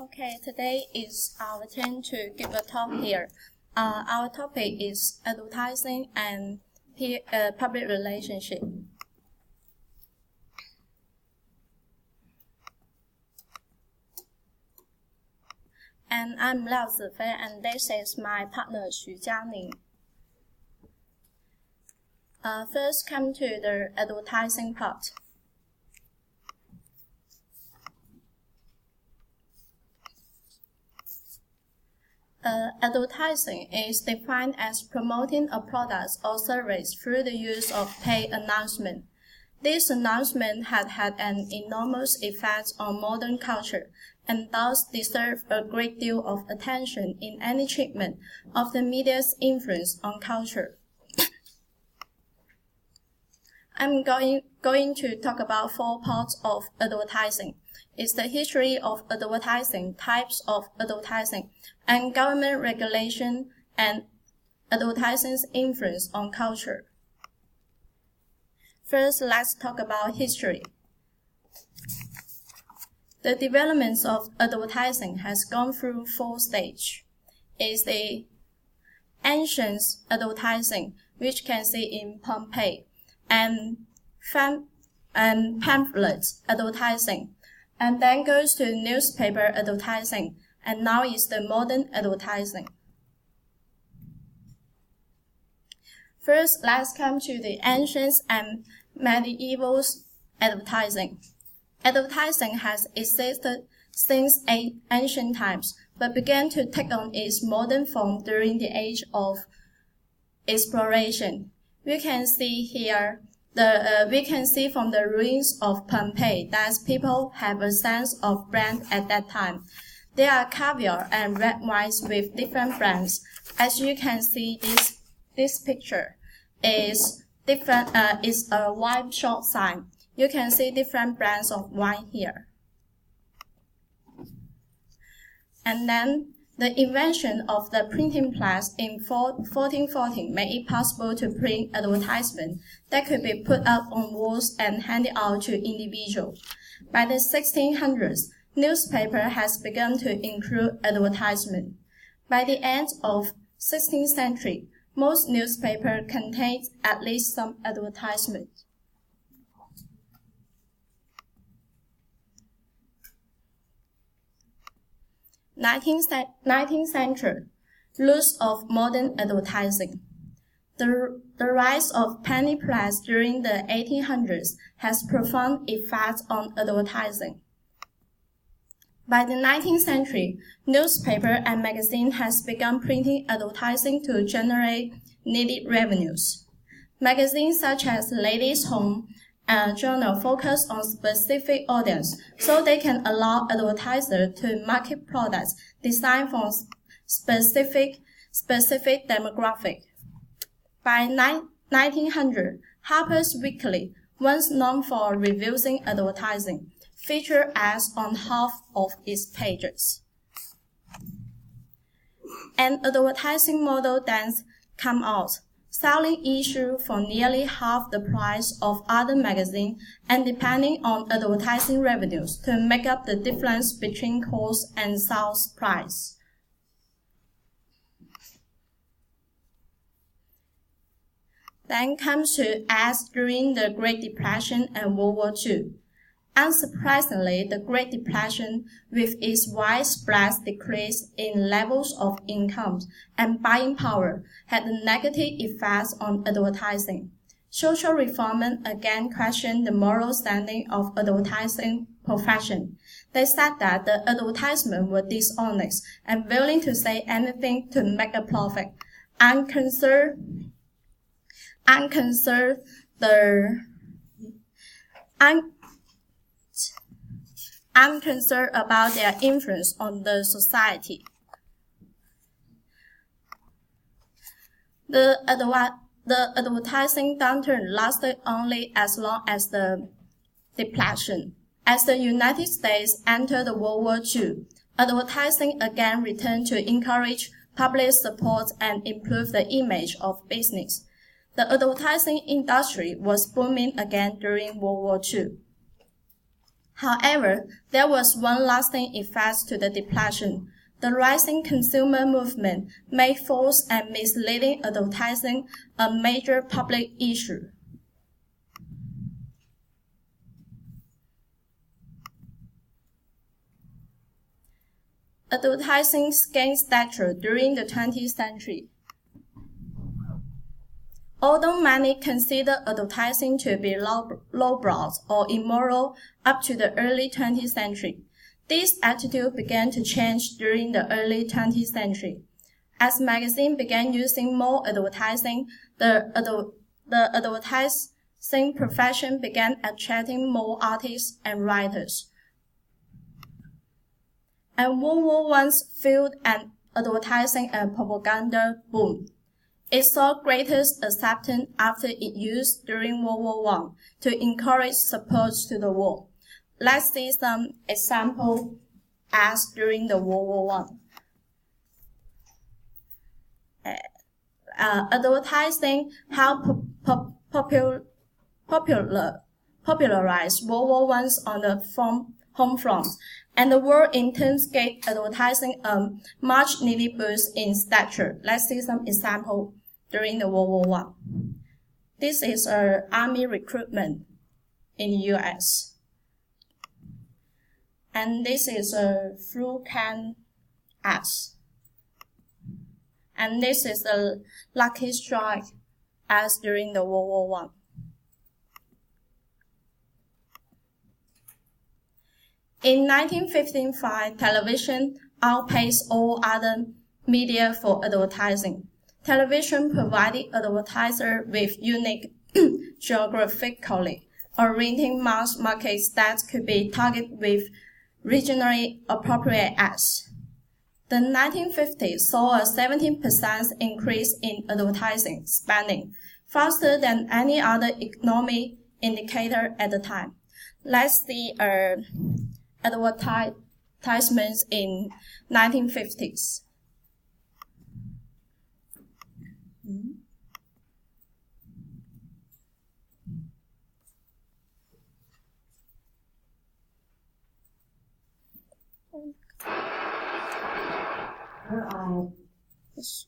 Okay, today is our turn to give a talk here. Our topic is advertising and public relationship. And I'm Liao Zifei, and this is my partner Xu Jianing. First, come to the advertising part. Advertising is defined as promoting a product or service through the use of paid announcement. This announcement has had an enormous effect on modern culture and thus deserve a great deal of attention in any treatment of the media's influence on culture. I'm going to talk about 4 parts of advertising. It's the history of advertising, types of advertising, and government regulation and advertising's influence on culture. First, let's talk about history. The developments of advertising has gone through 4 stages. It's the ancient advertising, which can see in Pompeii, and pamphlet advertising, and then goes to newspaper advertising, and now is the modern advertising. First, let's come to the ancient and medieval advertising. Advertising has existed since ancient times, but began to take on its modern form during the age of exploration. We can see here we can see from the ruins of Pompeii that people have a sense of brand at that time. There are caviar and red wines with different brands. As you can see, this picture is different. Is a wine shop sign. You can see different brands of wine here. And then the invention of the printing press in 1414 made it possible to print advertisements that could be put up on walls and handed out to individuals. By the 1600s, newspaper has begun to include advertisement. By the end of 16th century, most newspapers contained at least some advertisement. 19th century, roots of modern advertising. The rise of penny press during the 1800s has profound effects on advertising. By the 19th century, newspaper and magazine has begun printing advertising to generate needed revenues. Magazines such as Ladies' Home and Journal focus on specific audience, so they can allow advertisers to market products designed for specific demographic. By 1900, Harper's Weekly, once known for reviewing advertising, featured ads on half of its pages. An advertising model then came out, selling issues for nearly half the price of other magazines and depending on advertising revenues to make up the difference between cost and sales price. Then comes to ads during the Great Depression and World War II. Unsurprisingly, the Great Depression, with its widespread decrease in levels of income and buying power, had a negative effect on advertising. Social reformers again questioned the moral standing of advertising profession. They said that the advertisements were dishonest and willing to say anything to make a profit, unconcerned about their influence on the society. The advertising downturn lasted only as long as the depression. As the United States entered World War II, advertising again returned to encourage public support and improve the image of business. The advertising industry was booming again during World War II. However, there was one lasting effect to the depression. The rising consumer movement made false and misleading advertising a major public issue. Advertising gained stature during the 20th century. Although many consider advertising to be lowbrow or immoral up to the early 20th century, this attitude began to change during the early 20th century. As magazines began using more advertising, the advertising profession began attracting more artists and writers. And World War I fueled an advertising and propaganda boom. It saw greatest acceptance after its use during World War I to encourage support to the war. Let's see some example ads during the World War I. Advertising helped popularize World War I on the home front, and the war in turn gave advertising a much needed boost in stature. Let's see some example during the World War I. This is army recruitment in the U.S. And this is a flu can ads. And this is a Lucky Strike ads during the World War I. In 1955, television outpaced all other media for advertising. Television provided advertisers with unique, geographically oriented mass markets that could be targeted with regionally appropriate ads. The 1950s saw a 17% increase in advertising spending, faster than any other economic indicator at the time. Let's see advertisements in 1950s. Her eyes.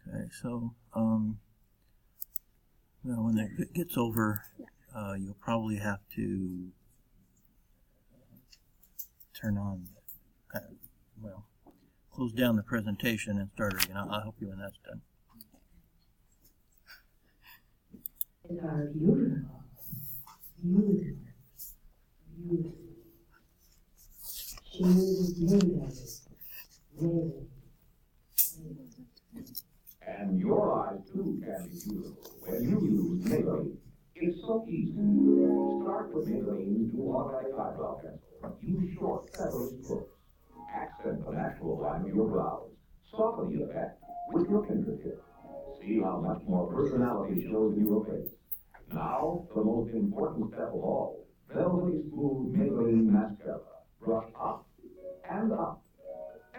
Okay, so well, when it gets over, you'll probably have to turn on, close down the presentation and start again. I'll help you when that's done. They are beautiful, beautiful, beautiful. She uses nails, nails. And your eyes too can be beautiful when you use Maybelline. It's so easy. Start with Maybelline's new automatic eyebrow pencil. Use short, feathery strokes. Accent the natural line of your brows. Soften the effect with your fingertip. See how much more personality shows in your face. Now, the most important step of all, velvety smooth Maybelline mascara. Brush up and up.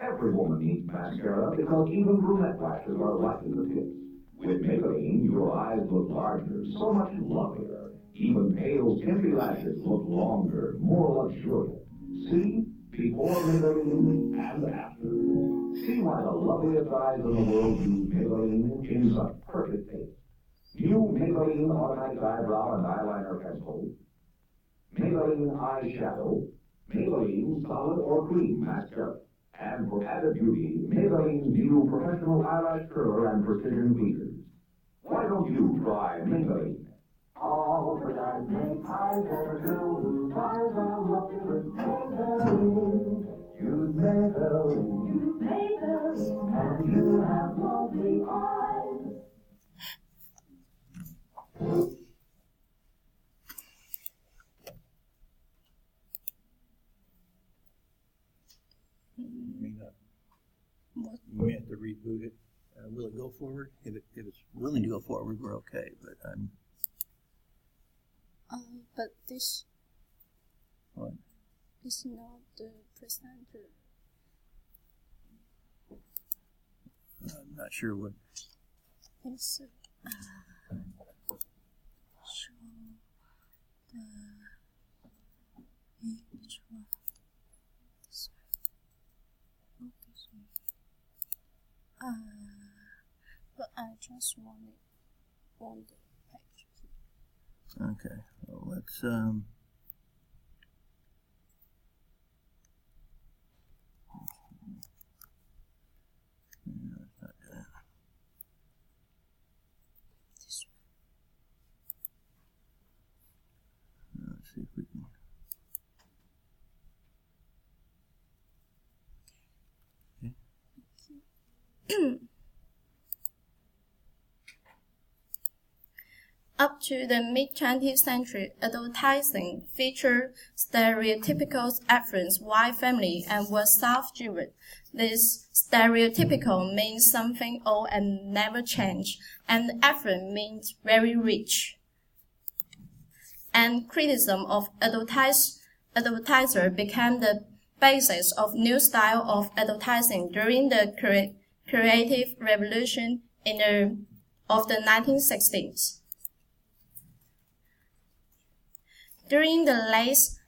Every woman needs mascara because even brunette lashes are likely to tips. With Maybelline, your eyes look larger, so much lovelier. Even pale, skimpy lashes look longer, more luxuriant. See? Before Maybelline and after. See why the loveliest eyes in the world use Maybelline in such perfect taste. New Maybelline automatic eyebrow and eyeliner pencil. Maybelline eyeshadow. Maybelline solid or cream mascara. And for added beauty, Maybelline's new professional eyelash curler and precision tweezers. Why don't you try Maybelline? All the eyes make eyes ever do. Eyes are lucky with Maybelline. Use Maybelline. Use Maybelline. And you have lovely eyes. You may have to reboot it. Will it go forward? If it's willing to go forward, we're okay. But but this. What? It's not the presenter. I'm not sure what. It's show the each one. This one. Not this one. But I just want the page. Okay. Well, let's No, it's not that. This Let's see if we can. Okay. Up to the mid-20th century, advertising featured stereotypical affluent white family and was self-driven. This stereotypical means something old and never change, and affluent means very rich. And criticism of advertiser became the basis of new style of advertising during the creative revolution of the 1960s. During the late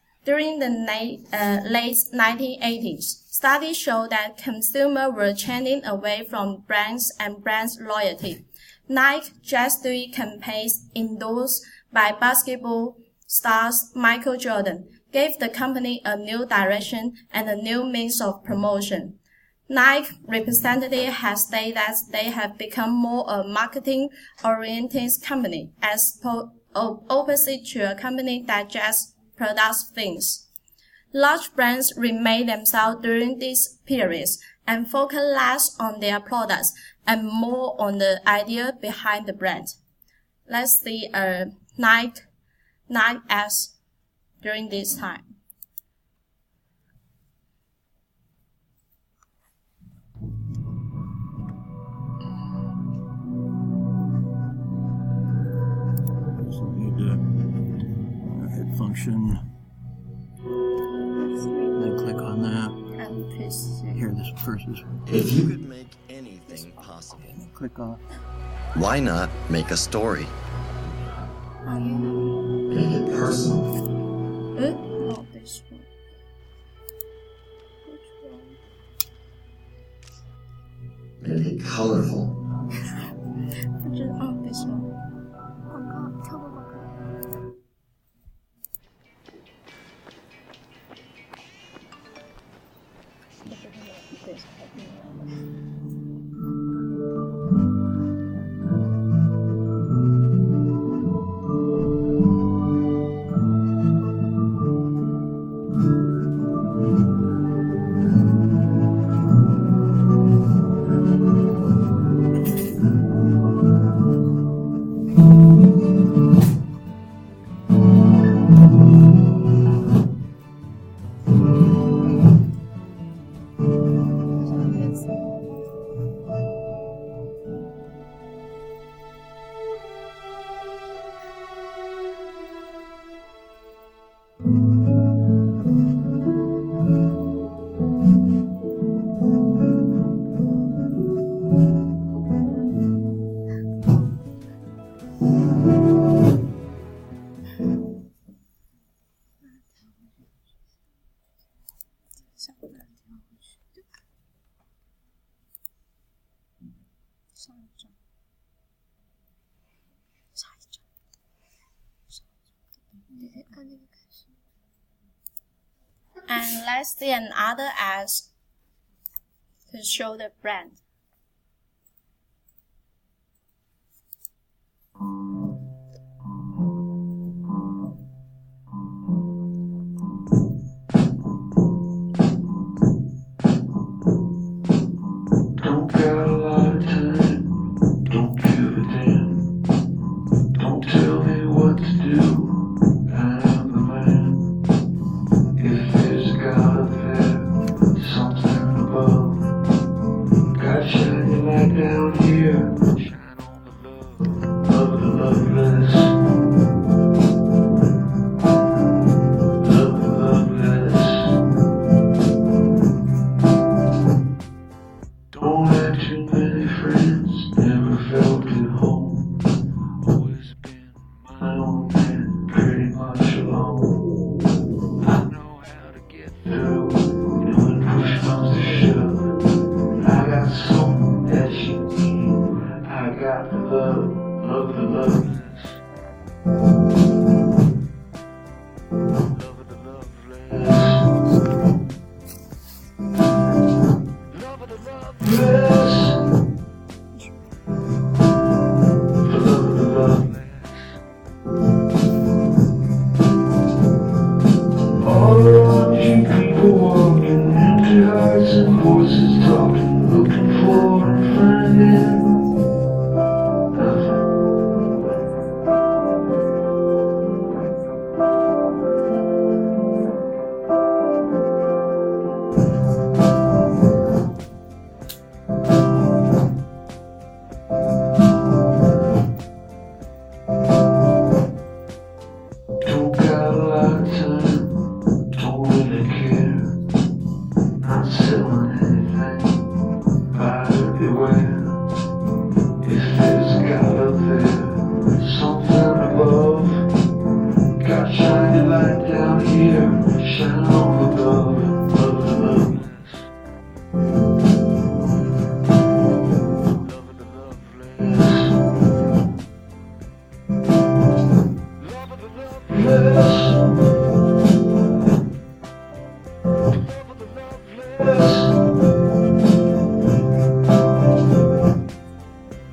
1980s, studies show that consumers were trending away from brands and brand loyalty. Nike Just Do It campaigns endorsed by basketball stars Michael Jordan gave the company a new direction and a new means of promotion. Nike representative has stated that they have become more a marketing-oriented company as opposite to a company that just produces things. Large brands remade themselves during these periods and focus less on their products and more on the idea behind the brand. Let's see Nike as during this time. Hit function. Then click on that. And please Here, this first is. If you could make anything possible, Click off. why not make a story? Make it personal. No, this one. Which one? Make it colorful. This one. And let's see another ads to show the brand. Don't got a lot of time, don't give a damn. Don't tell me what to do, I'm the man. If there's God there, something above, got voices talking, looking for and finding nothing. Don't got a lot of time, don't really care. Not selling anything, buyer beware. If there's a God up there, something above, got shiny light down here, shine on above, love the loveless. Love the loveless.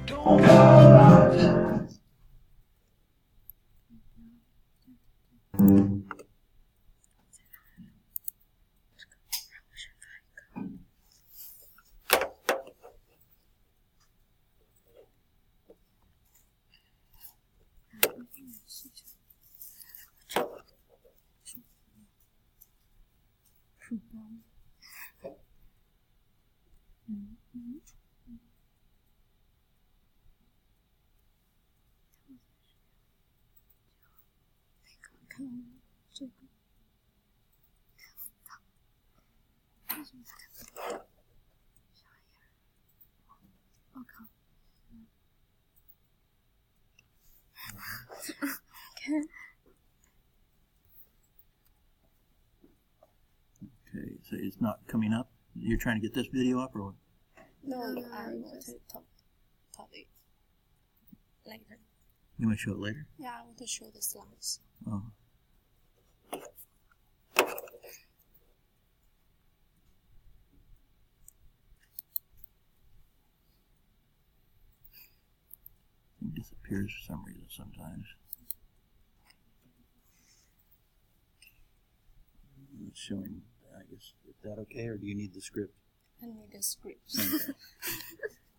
Don't got a lot of time. Okay, so it's not coming up. You're trying to get this video up, or what? No, I want to talk it later. You want to show it later? Yeah, I want to show the slides. Oh. It disappears for some reason sometimes. It's showing, I guess, is that okay, or do you need the script? I need the script. Okay.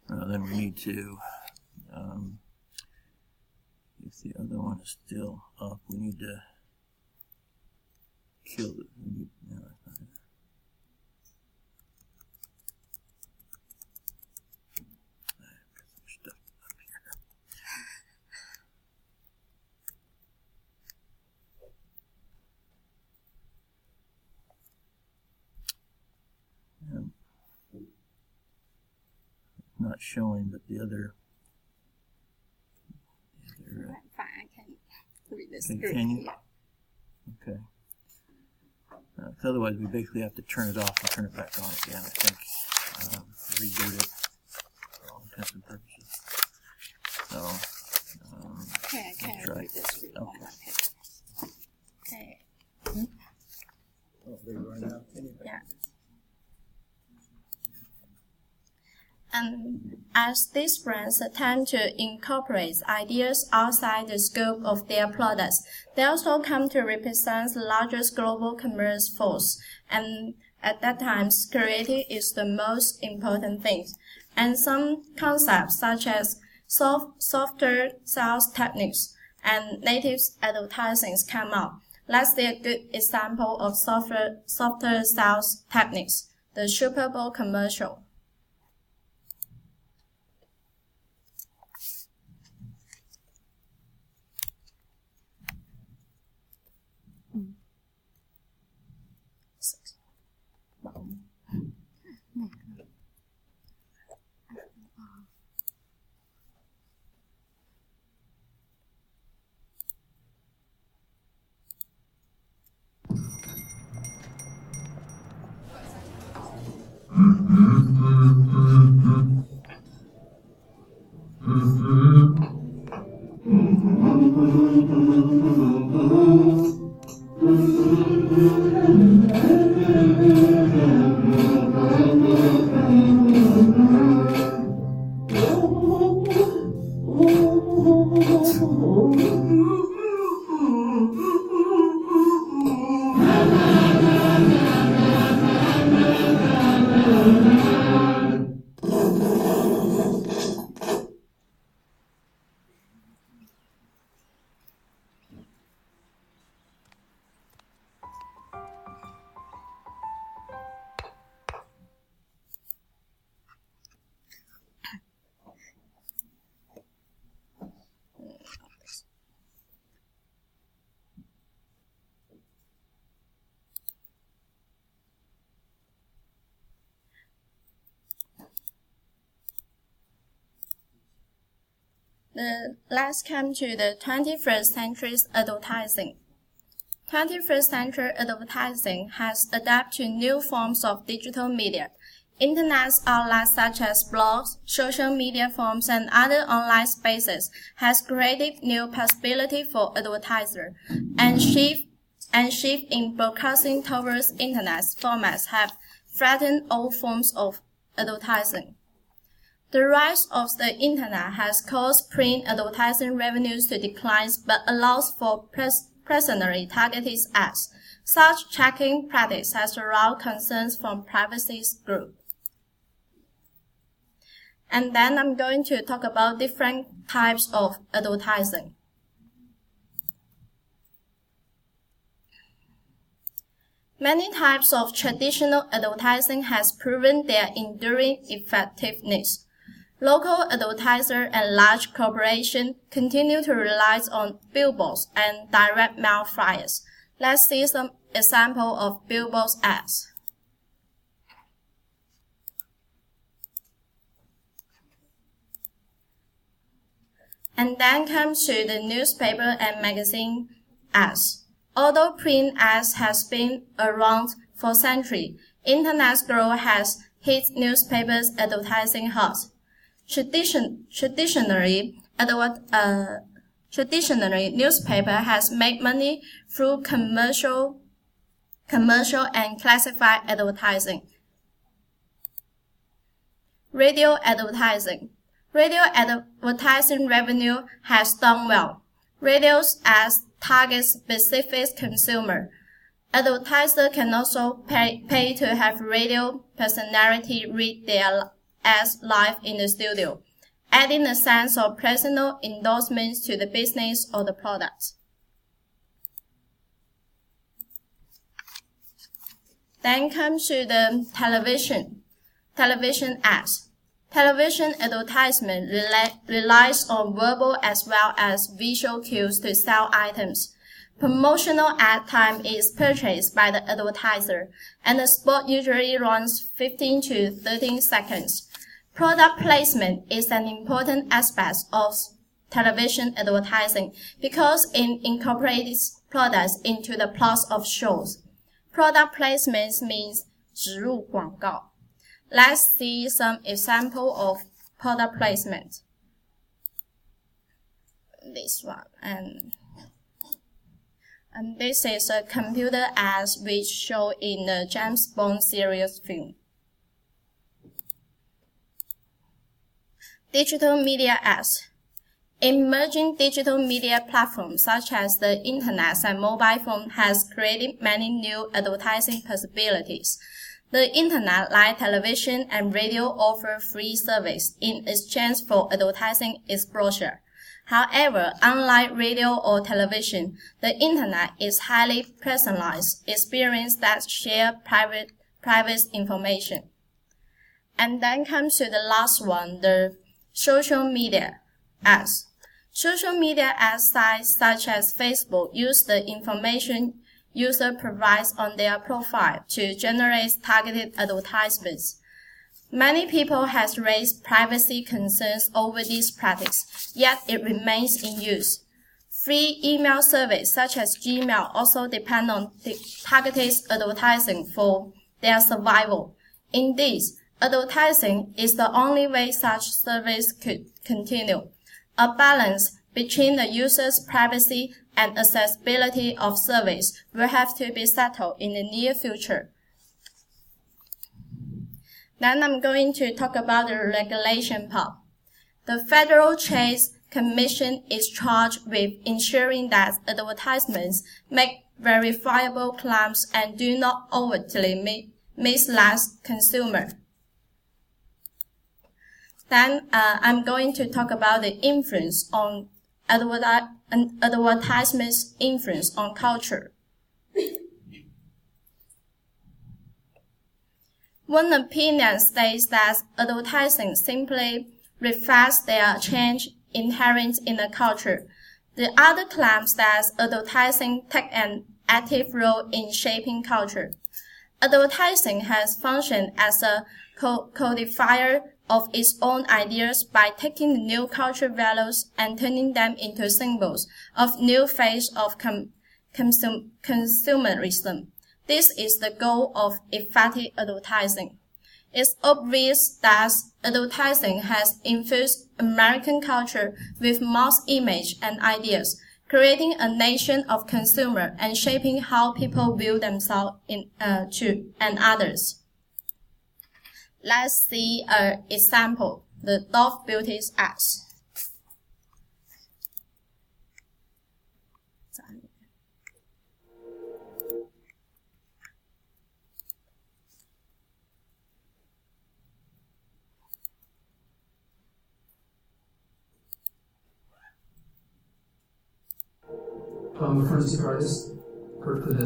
Then we need to, if the other one is still up, we need to kill it. We need, no, that's not it. I put some stuff up here. Not showing, but the other. Fine, I can read the Okay, script. can you? Yeah. Okay. 'Cause otherwise, we basically have to turn it off and turn it back on again. I think reboot it for all intents and purposes. So. Okay, I can try. read the script on Okay. my paper. Okay. Oh, they run out anyway. Yeah. And as these brands attempt to incorporate ideas outside the scope of their products, they also come to represent the largest global commerce force. And at that time, security is the most important thing. And some concepts such as softer sales techniques and native advertising come up. Let's see a good example of softer sales techniques, the Super Bowl commercial. Let's come to the 21st century's advertising. 21st century advertising has adapted to new forms of digital media. Internet outlets such as blogs, social media forums, and other online spaces has created new possibilities for advertisers, and shift in broadcasting towards internet formats have flattened all forms of advertising. The rise of the internet has caused print advertising revenues to decline but allows for personally targeted ads. Such tracking practice has aroused concerns from privacy groups. And then I'm going to talk about different types of advertising. Many types of traditional advertising has proven their enduring effectiveness. Local advertisers and large corporations continue to rely on billboards and direct mail flyers. Let's see some examples of billboard ads. And then comes to the newspaper and magazine ads. Although print ads has been around for centuries, Internet growth has hit newspapers' advertising hard. Traditionally, newspaper has made money through commercial and classified advertising. Radio advertising. Radio advertising revenue has done well. Radio's ads target specific consumer. Advertisers can also pay to have radio personality read their ads live in the studio, adding a sense of personal endorsement to the business or the product. Then comes to the television ads. Television advertisement relies on verbal as well as visual cues to sell items. Promotional ad time is purchased by the advertiser, and the spot usually runs 15 to 13 seconds. Product placement is an important aspect of television advertising because it incorporates products into the plots of shows. Product placement means 植入广告. Let's see some example of product placement. This one, and this is a computer ads which show in the James Bond series film. Digital media ads. Emerging digital media platforms such as the internet and mobile phone has created many new advertising possibilities. The internet, like television and radio, offer free service in exchange for advertising exposure. However, unlike radio or television, the internet is highly personalized experience that share private information. And then comes to the last one, the social media ads. Social media ad sites such as Facebook use the information user provides on their profile to generate targeted advertisements. Many people have raised privacy concerns over this practice, yet it remains in use. Free email services such as Gmail also depend on targeted advertising for their survival. Indeed, advertising is the only way such service could continue. A balance between the user's privacy and accessibility of service will have to be settled in the near future. Then I'm going to talk about the regulation part. The Federal Trade Commission is charged with ensuring that advertisements make verifiable claims and do not overtly mislead consumers. Then I'm going to talk about the influence on advertisements' influence on culture. One opinion states that advertising simply reflects their change inherent in the culture. The other claims that advertising takes an active role in shaping culture. Advertising has functioned as a codifier of its own ideas by taking the new cultural values and turning them into symbols of new phase of consumerism. This is the goal of effective advertising. It's obvious that advertising has infused American culture with mass image and ideas, creating a nation of consumers and shaping how people view themselves and others. Let's see an example, the Dove Beauty's ads. I'm a forensic artist, worked for the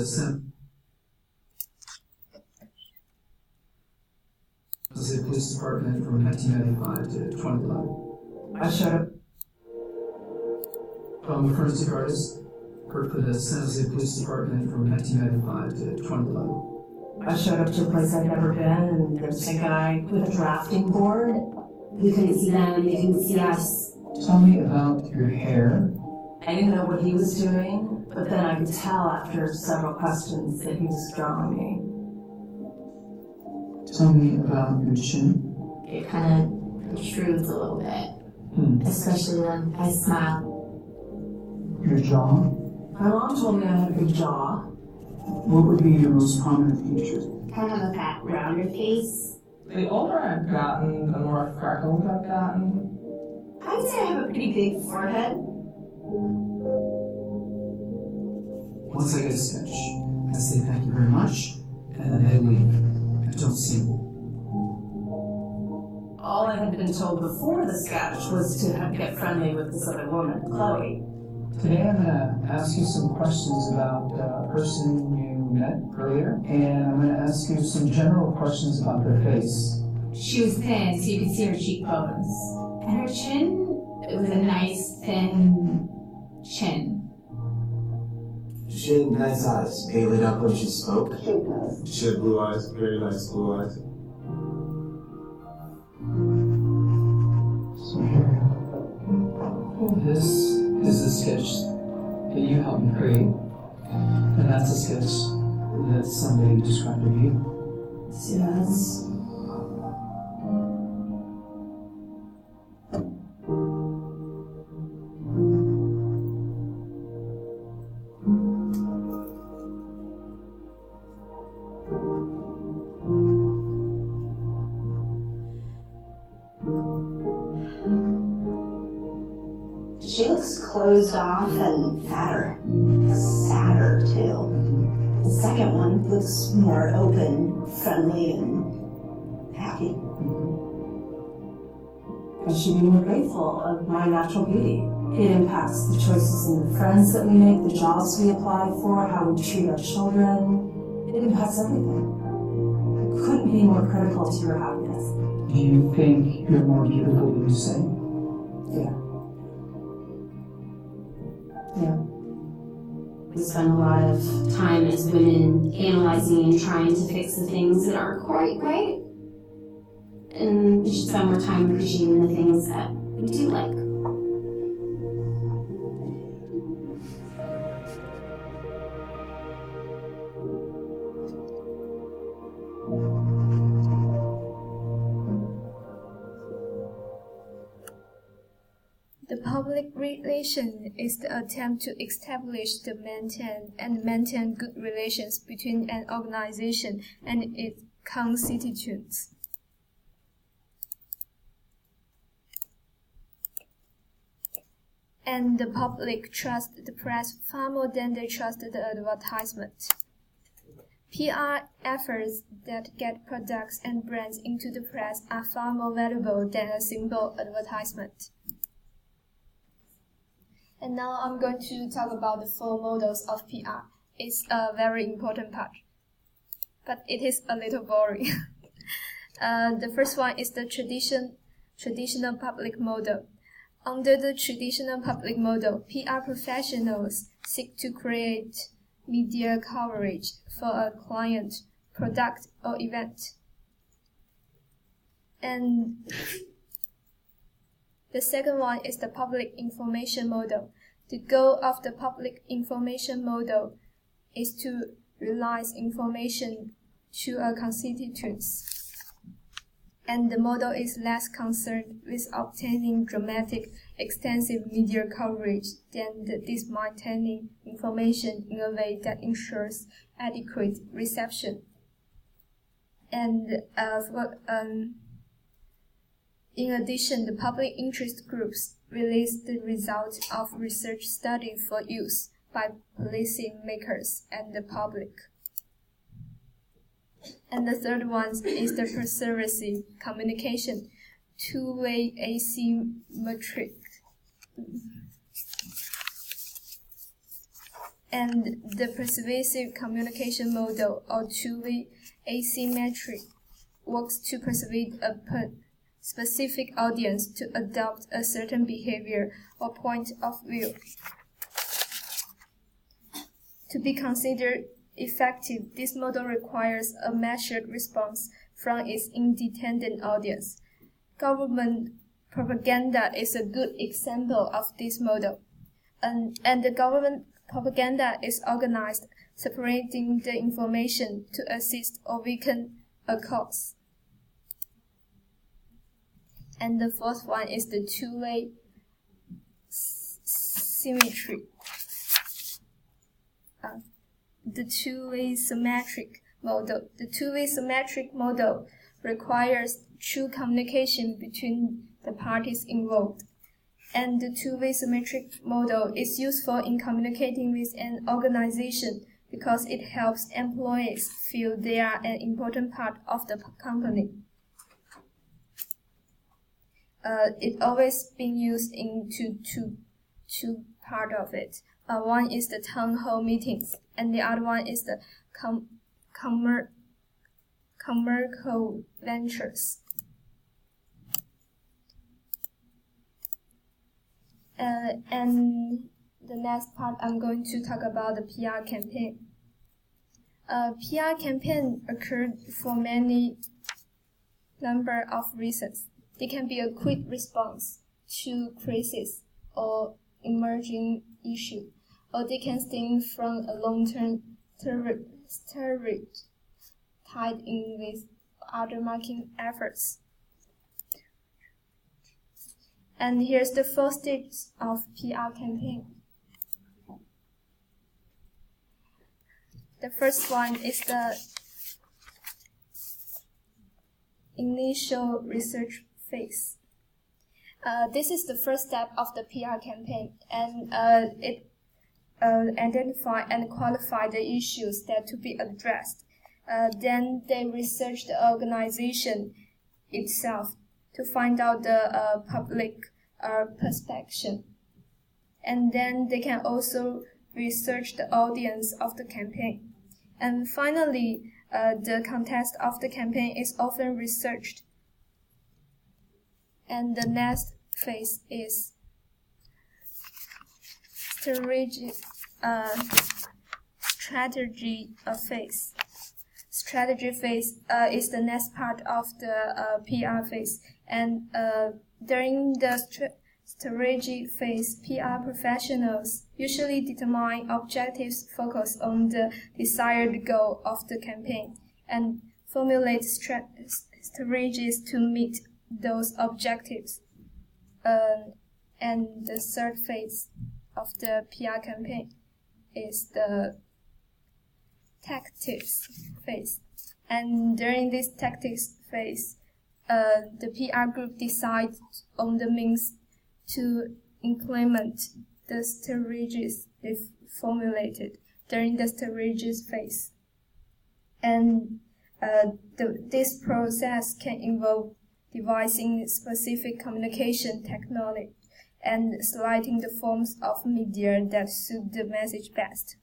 Police Department from 1995 to 2011. I showed up. I'm a forensic artist, worked for the San Jose Police Department from 1995 to 2011. I showed up to a place I'd never been, and there was a guy with a drafting board. We couldn't see them, they couldn't see us. Tell me about your hair. I didn't know what he was doing, but then I could tell after several questions that he was drawing me. Tell me about your chin. It kind of protrudes a little bit, especially when I smile. Your jaw. My mom told me I had a good jaw. What would be your most prominent features? Kind of a fat, rounder face. The older I've gotten, the more freckled I've gotten. I'd say I have a pretty big forehead. Once I get a sketch, I say thank you very much, and then I leave. I don't see them. All I had been told before the sketch was to get friendly with this other woman, Chloe. Today I'm going to ask you some questions about a person you met earlier, and I'm going to ask you some general questions about their face. She was thin, so you could see her cheekbones. And her chin, it was a nice, thin chin. She had nice eyes, they lit up when she spoke. She had blue eyes, very nice blue eyes. So here, this is a sketch that you helped me create, and that's a sketch that somebody described to you. Yes. She looks closed off and fatter. Sadder, too. The second one looks more open, friendly, and happy. I should be more grateful of my natural beauty. It impacts the choices and the friends that we make, the jobs we apply for, how we treat our children. It impacts everything. I couldn't be more critical to your happiness. Do you think you're more beautiful than you say? Yeah. Yeah. We spend a lot of time as women analyzing and trying to fix the things that aren't quite right. And we should spend more time appreciating the things that we do like. The public relation is the attempt to establish maintain good relations between an organization and its constituents. And the public trusts the press far more than they trust the advertisement. PR efforts that get products and brands into the press are far more valuable than a simple advertisement. And now I'm going to talk about the 4 models of PR. It's a very important part, but it is a little boring. The first one is the traditional public model. Under the traditional public model, PR professionals seek to create media coverage for a client product, or event. And the second one is the public information model. The goal of the public information model is to realize information to a constituents. And the model is less concerned with obtaining dramatic, extensive media coverage than the disseminating information in a way that ensures adequate reception. And in addition, the public interest groups release the results of research study for use by policy makers and the public. And the third one is the persuasive communication, two-way asymmetric. And the persuasive communication model, or two-way asymmetric, works to persuade a specific audience to adopt a certain behavior or point of view. To be considered effective, this model requires a measured response from its independent audience. Government propaganda is a good example of this model. And the government propaganda is organized, separating the information to assist or weaken a cause. And the fourth one is the two-way symmetry. The two-way symmetric model. The two-way symmetric model requires true communication between the parties involved. And the two-way symmetric model is useful in communicating with an organization because it helps employees feel they are an important part of the company. It's always been used in two part of it. One is the town hall meetings, and the other one is the commercial ventures. And the next part, I'm going to talk about the PR campaign. PR campaign occurred for many number of reasons. They can be a quick response to crisis or emerging issue, or they can stem from a long-term strategy tied in with other marketing efforts. And here's the 4 stages of PR campaign. The first one is the initial research phase. This is the first step of the PR campaign, and it identify and qualify the issues that to be addressed. Then they research the organization itself to find out the public perception. And then they can also research the audience of the campaign. And finally, the context of the campaign is often researched. And the next phase is strategy phase. Strategy phase is the next part of the PR phase, and during the strategy phase, PR professionals usually determine objectives focused on the desired goal of the campaign and formulate strategies to meet those objectives. And the third phase of the PR campaign is the tactics phase. And during this tactics phase, the PR group decides on the means to implement the strategies they formulated during the strategies phase. And this process can involve devising specific communication technology and selecting the forms of media that suit the message best.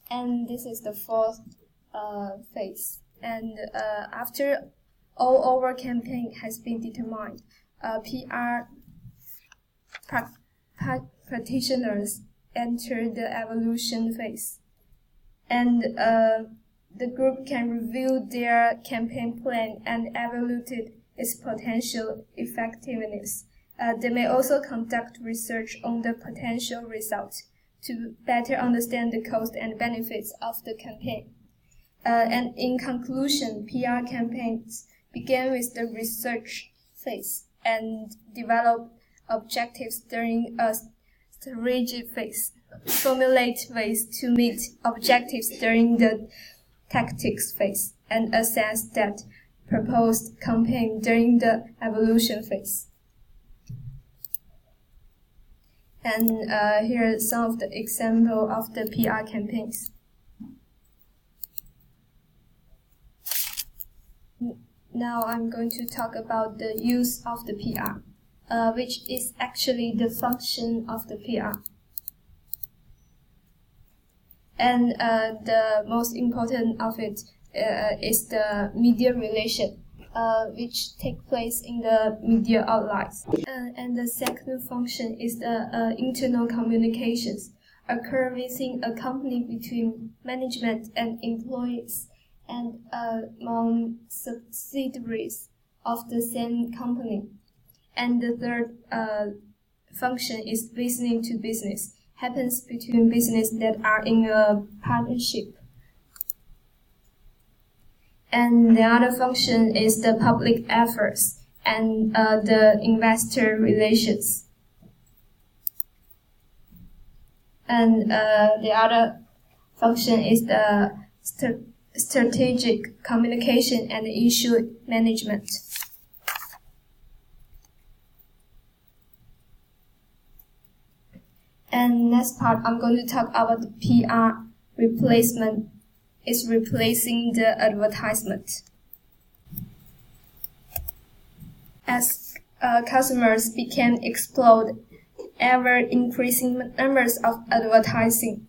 And this is the 4th phase. And after all our campaign has been determined, PR practitioners enter the evolution phase. and the group can review their campaign plan and evaluate its potential effectiveness. They may also conduct research on the potential results to better understand the cost and benefits of the campaign. And in conclusion, PR campaigns begin with the research phase and develop objectives during a strategic phase, formulate ways to meet objectives during the tactics phase, and assess that proposed campaign during the evolution phase. And here are some of the examples of the PR campaigns. Now I'm going to talk about the use of the PR, which is actually the function of the PR. And the most important of it is the media relation, which take place in the media outlets. And the second function is the internal communications, occur within a company between management and employees, and among subsidiaries of the same company. And the third function is business to business, happens between businesses that are in a partnership. And the other function is the public efforts and the investor relations. And the other function is the strategic communication and issue management. And next part, I'm going to talk about the PR replacement. Is replacing the advertisement. As customers became explode ever-increasing numbers of advertising,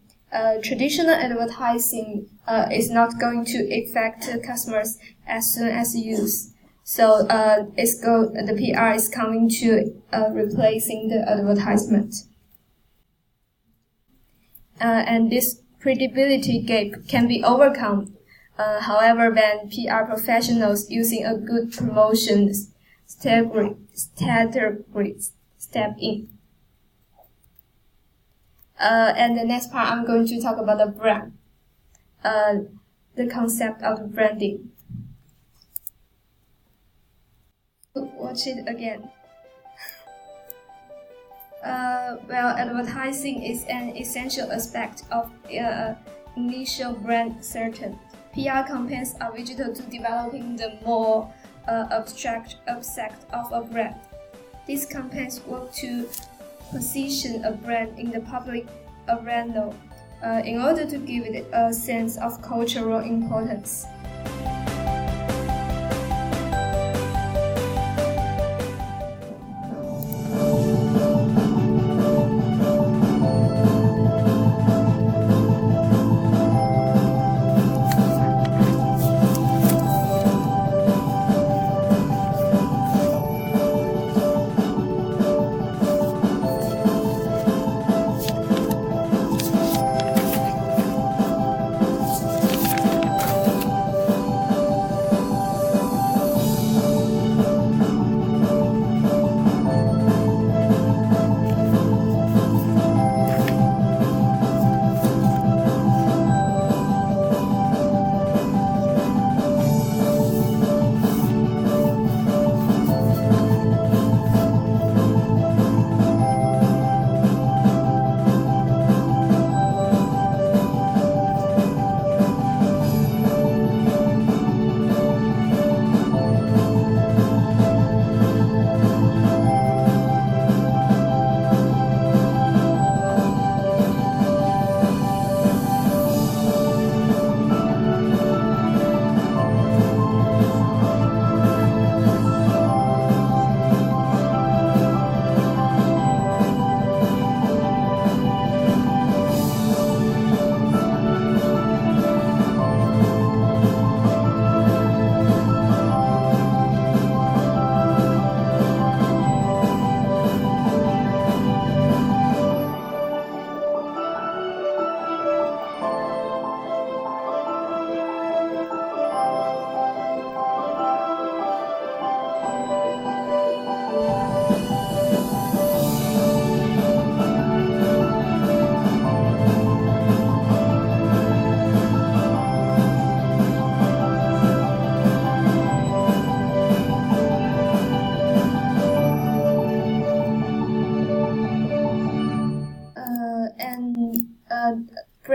traditional advertising is not going to affect customers as soon as used. So the PR is coming to replacing the advertisement. And this credibility gap can be overcome. However, when PR professionals using a good promotion strategy step in. And the next part, I'm going to talk about the brand, the concept of branding. Watch it again. Well, advertising is an essential aspect of initial brand certain. PR campaigns are vital to developing the more abstract aspect of a brand. These campaigns work to position a brand in the public arena in order to give it a sense of cultural importance.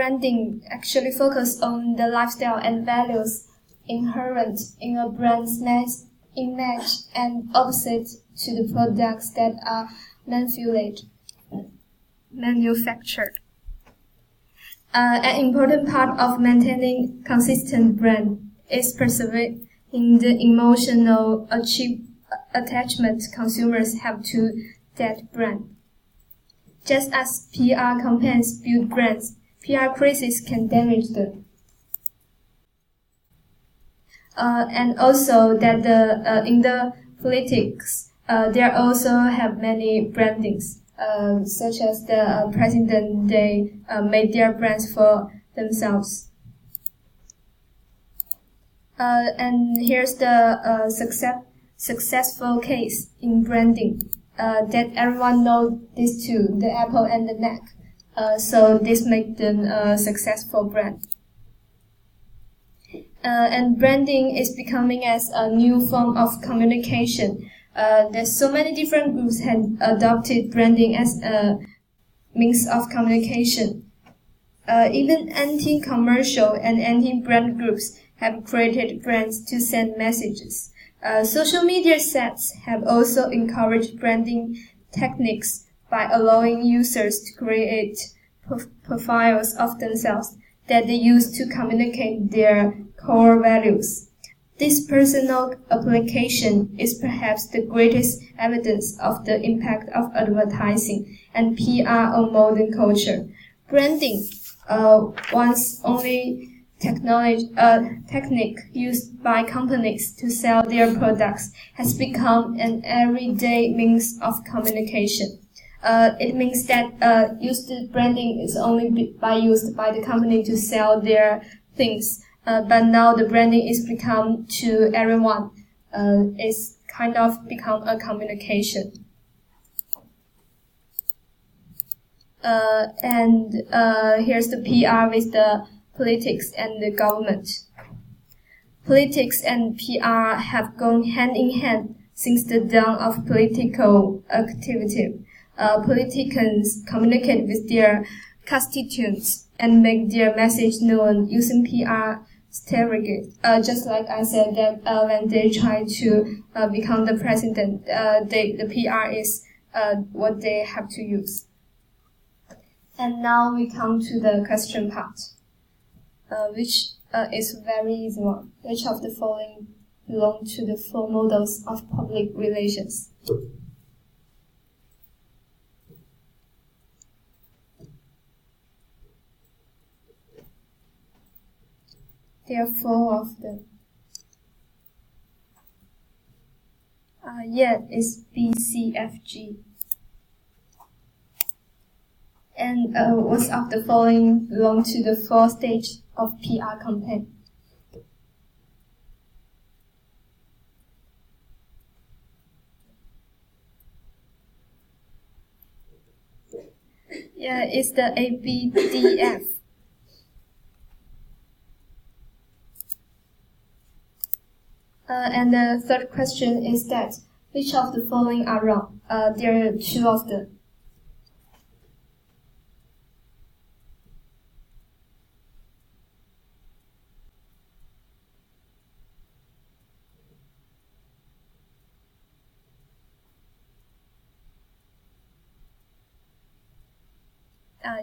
branding actually focuses on the lifestyle and values inherent in a brand's image and opposite to the products that are manufactured. An important part of maintaining consistent brand is preserving the emotional attachment consumers have to that brand. Just as PR campaigns build brands, PR crises can damage them. And also that in the politics, there also have many brandings. Such as the president, they made their brands for themselves. And here's the successful case in branding that everyone knows these two, the apple and the neck. So this makes them a successful brand. And branding is becoming as a new form of communication. There's so many different groups have adopted branding as a means of communication. Even anti-commercial and anti-brand groups have created brands to send messages. Social media sites have also encouraged branding techniques by allowing users to create profiles of themselves that they use to communicate their core values. This personal application is perhaps the greatest evidence of the impact of advertising and PR on modern culture. Branding, once only technique used by companies to sell their products, has become an everyday means of communication. It means that used branding is only used by the company to sell their things. But now the branding is become to everyone. It's kind of become a communication. And here's the PR with the politics and the government. Politics and PR have gone hand in hand since the dawn of political activity. Politicians communicate with their constituents and make their message known using PR strategy. Just like I said, that when they try to become the president, the PR is what they have to use. And now we come to the question part, which is a very easy one. Which of the following belong to the four models of public relations? There are four of them. Yeah, it's B, C, F, G. And what of the following belong to the fourth stage of PR campaign? Yeah, it's the A, B, D, F. And the third question is that which of the following are wrong? There are two of them.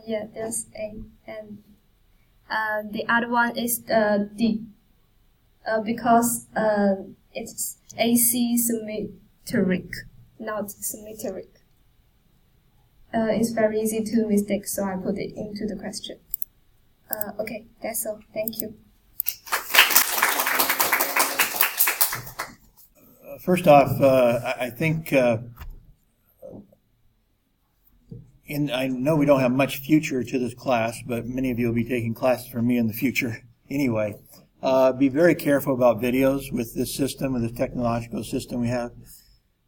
Yeah, there's A, and the other one is D. Because it's asymmetric, not symmetric. It's very easy to mistake, so I put it into the question. Okay, that's all. Thank you. First off, I think I know we don't have much future to this class, but many of you will be taking classes from me in the future anyway. Be very careful about videos with this system, with the technological system we have.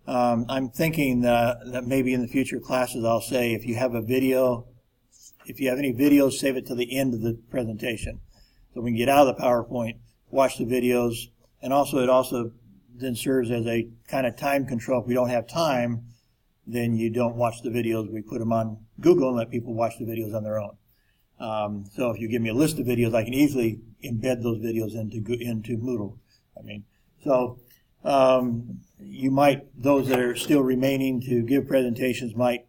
I'm thinking that maybe in the future classes I'll say if you have a video, if you have any videos, save it to the end of the presentation. So we can get out of the PowerPoint, watch the videos, and also it also then serves as a kind of time control. If we don't have time, then you don't watch the videos. We put them on Google and let people watch the videos on their own. So if you give me a list of videos, I can easily embed those videos into Moodle. So you might, those that are still remaining to give presentations might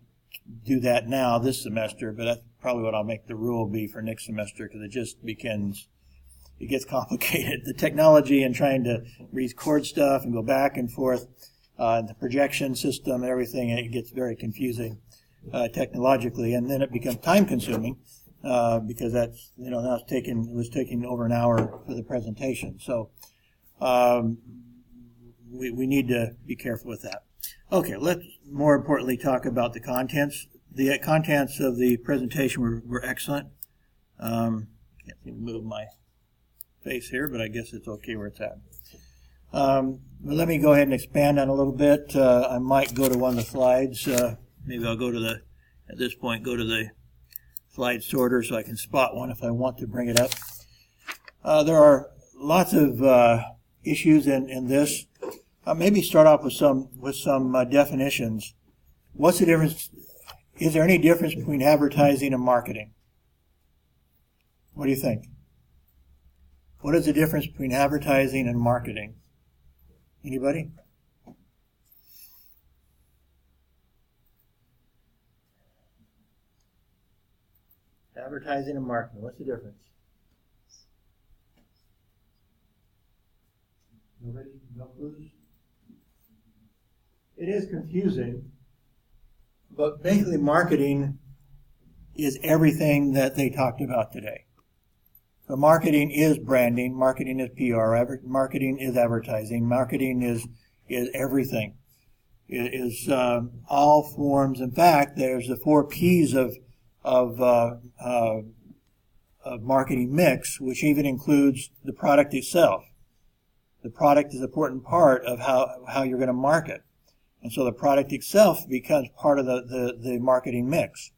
do that now this semester, but that's probably what I'll make the rule be for next semester, because it gets complicated. The technology and trying to record stuff and go back and forth, the projection system, everything, it gets very confusing technologically, and then it becomes time consuming because that's, now it was taking over an hour for the presentation. So we need to be careful with that. Okay, let's more importantly talk about the contents. The contents of the presentation were excellent. Can't seem to move my face here, but I guess it's okay where it's at. But let me go ahead and expand on a little bit. I might go to one of the slides. Maybe I'll go to at this point, go to the slide sorter so I can spot one if I want to bring it up. There are lots of issues in this. Maybe start off with some definitions. What's the difference? Is there any difference between advertising and marketing? What do you think? What is the difference between advertising and marketing? Anybody? Advertising and marketing, what's the difference? Nobody? No clues? It is confusing, but basically marketing is everything that they talked about today. So marketing is branding, marketing is PR, marketing is advertising, marketing is everything. It is all forms. In fact, there's the 4 P's of marketing mix, which even includes the product itself. The product is an important part of how you're going to market. And so the product itself becomes part of the marketing mix.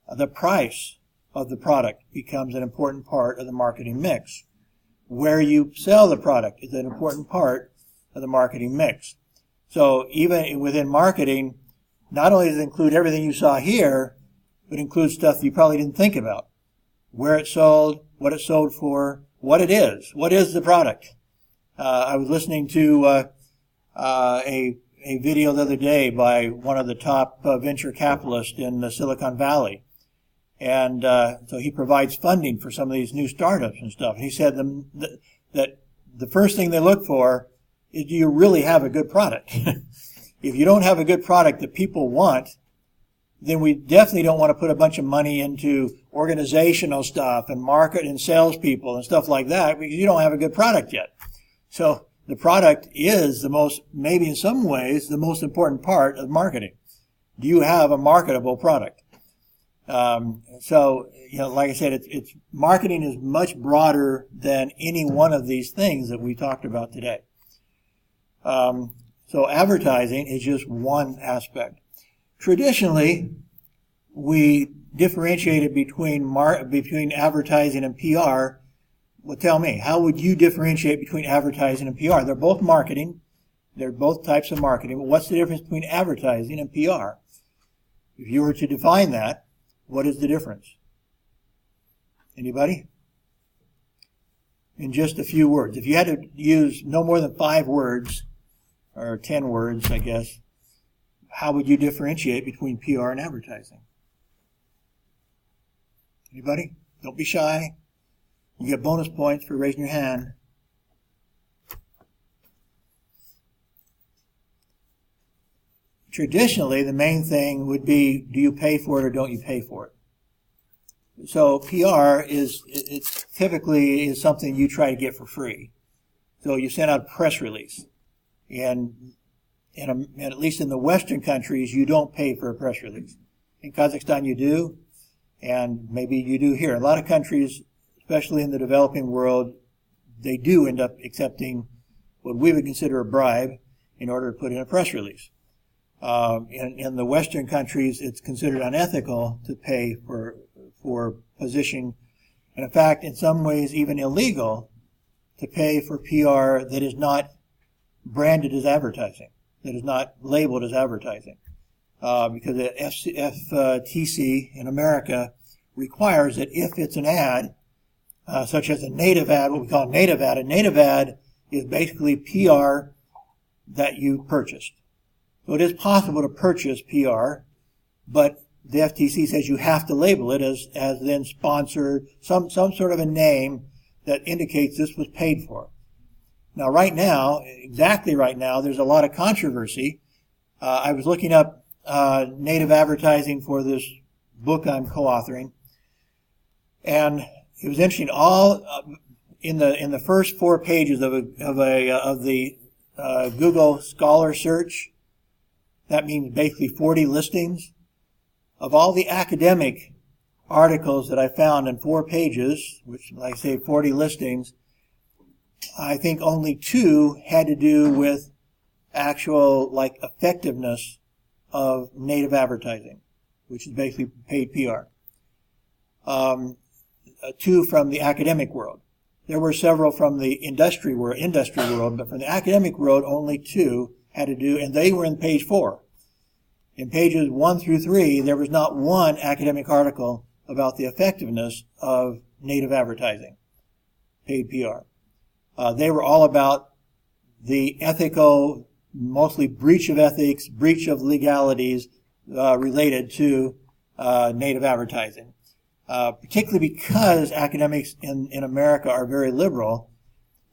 The price of the product becomes an important part of the marketing mix. Where you sell the product is an important part of the marketing mix. So even within marketing, not only does it include everything you saw here, but it includes stuff you probably didn't think about. Where it's sold, what it's sold for, what it is. What is the product? I was listening to a video the other day by one of the top venture capitalists in the Silicon Valley. And so he provides funding for some of these new startups and stuff. He said that the first thing they look for is, do you really have a good product? If you don't have a good product that people want, then we definitely don't want to put a bunch of money into organizational stuff and market and salespeople and stuff like that, because you don't have a good product yet. So the product is maybe in some ways, the most important part of marketing. Do you have a marketable product? So, like I said, marketing is much broader than any one of these things that we talked about today. So advertising is just one aspect. Traditionally, we differentiated between advertising and PR. Well, tell me, how would you differentiate between advertising and PR? They're both marketing. They're both types of marketing. But what's the difference between advertising and PR? If you were to define that, what is the difference? Anybody? In just a few words. If you had to use no more than 5 words, or 10 words, I guess, how would you differentiate between PR and advertising? Anybody? Don't be shy. You get bonus points for raising your hand. Traditionally, the main thing would be, do you pay for it or don't you pay for it? So PR it's typically is something you try to get for free. So you send out a press release. And at least in the Western countries, you don't pay for a press release. In Kazakhstan, you do, and maybe you do here. A lot of countries, especially in the developing world, they do end up accepting what we would consider a bribe in order to put in a press release. In the Western countries, it's considered unethical to pay for position, and in fact, in some ways, even illegal to pay for PR that is not branded as advertising, that is not labeled as advertising. Because the FTC in America requires that if it's an ad, such as a native ad, what we call a native ad is basically PR that you purchased. So it is possible to purchase PR, but the FTC says you have to label it as then sponsored, some sort of a name that indicates this was paid for. Now, exactly right now, there's a lot of controversy. I was looking up native advertising for this book I'm co-authoring, and it was interesting. All in the first 4 pages of the Google Scholar search, that means basically 40 listings. Of all the academic articles that I found in 4 pages, which, like I say, 40 listings, I think only 2 had to do with actual, effectiveness of native advertising, which is basically paid PR. 2 from the academic world. There were several from the industry world, but from the academic world, only 2 had to do, and they were in page 4. In pages 1 through 3, there was not one academic article about the effectiveness of native advertising, paid PR. They were all about the ethical, mostly breach of ethics, breach of legalities related to native advertising. Particularly because academics in America are very liberal,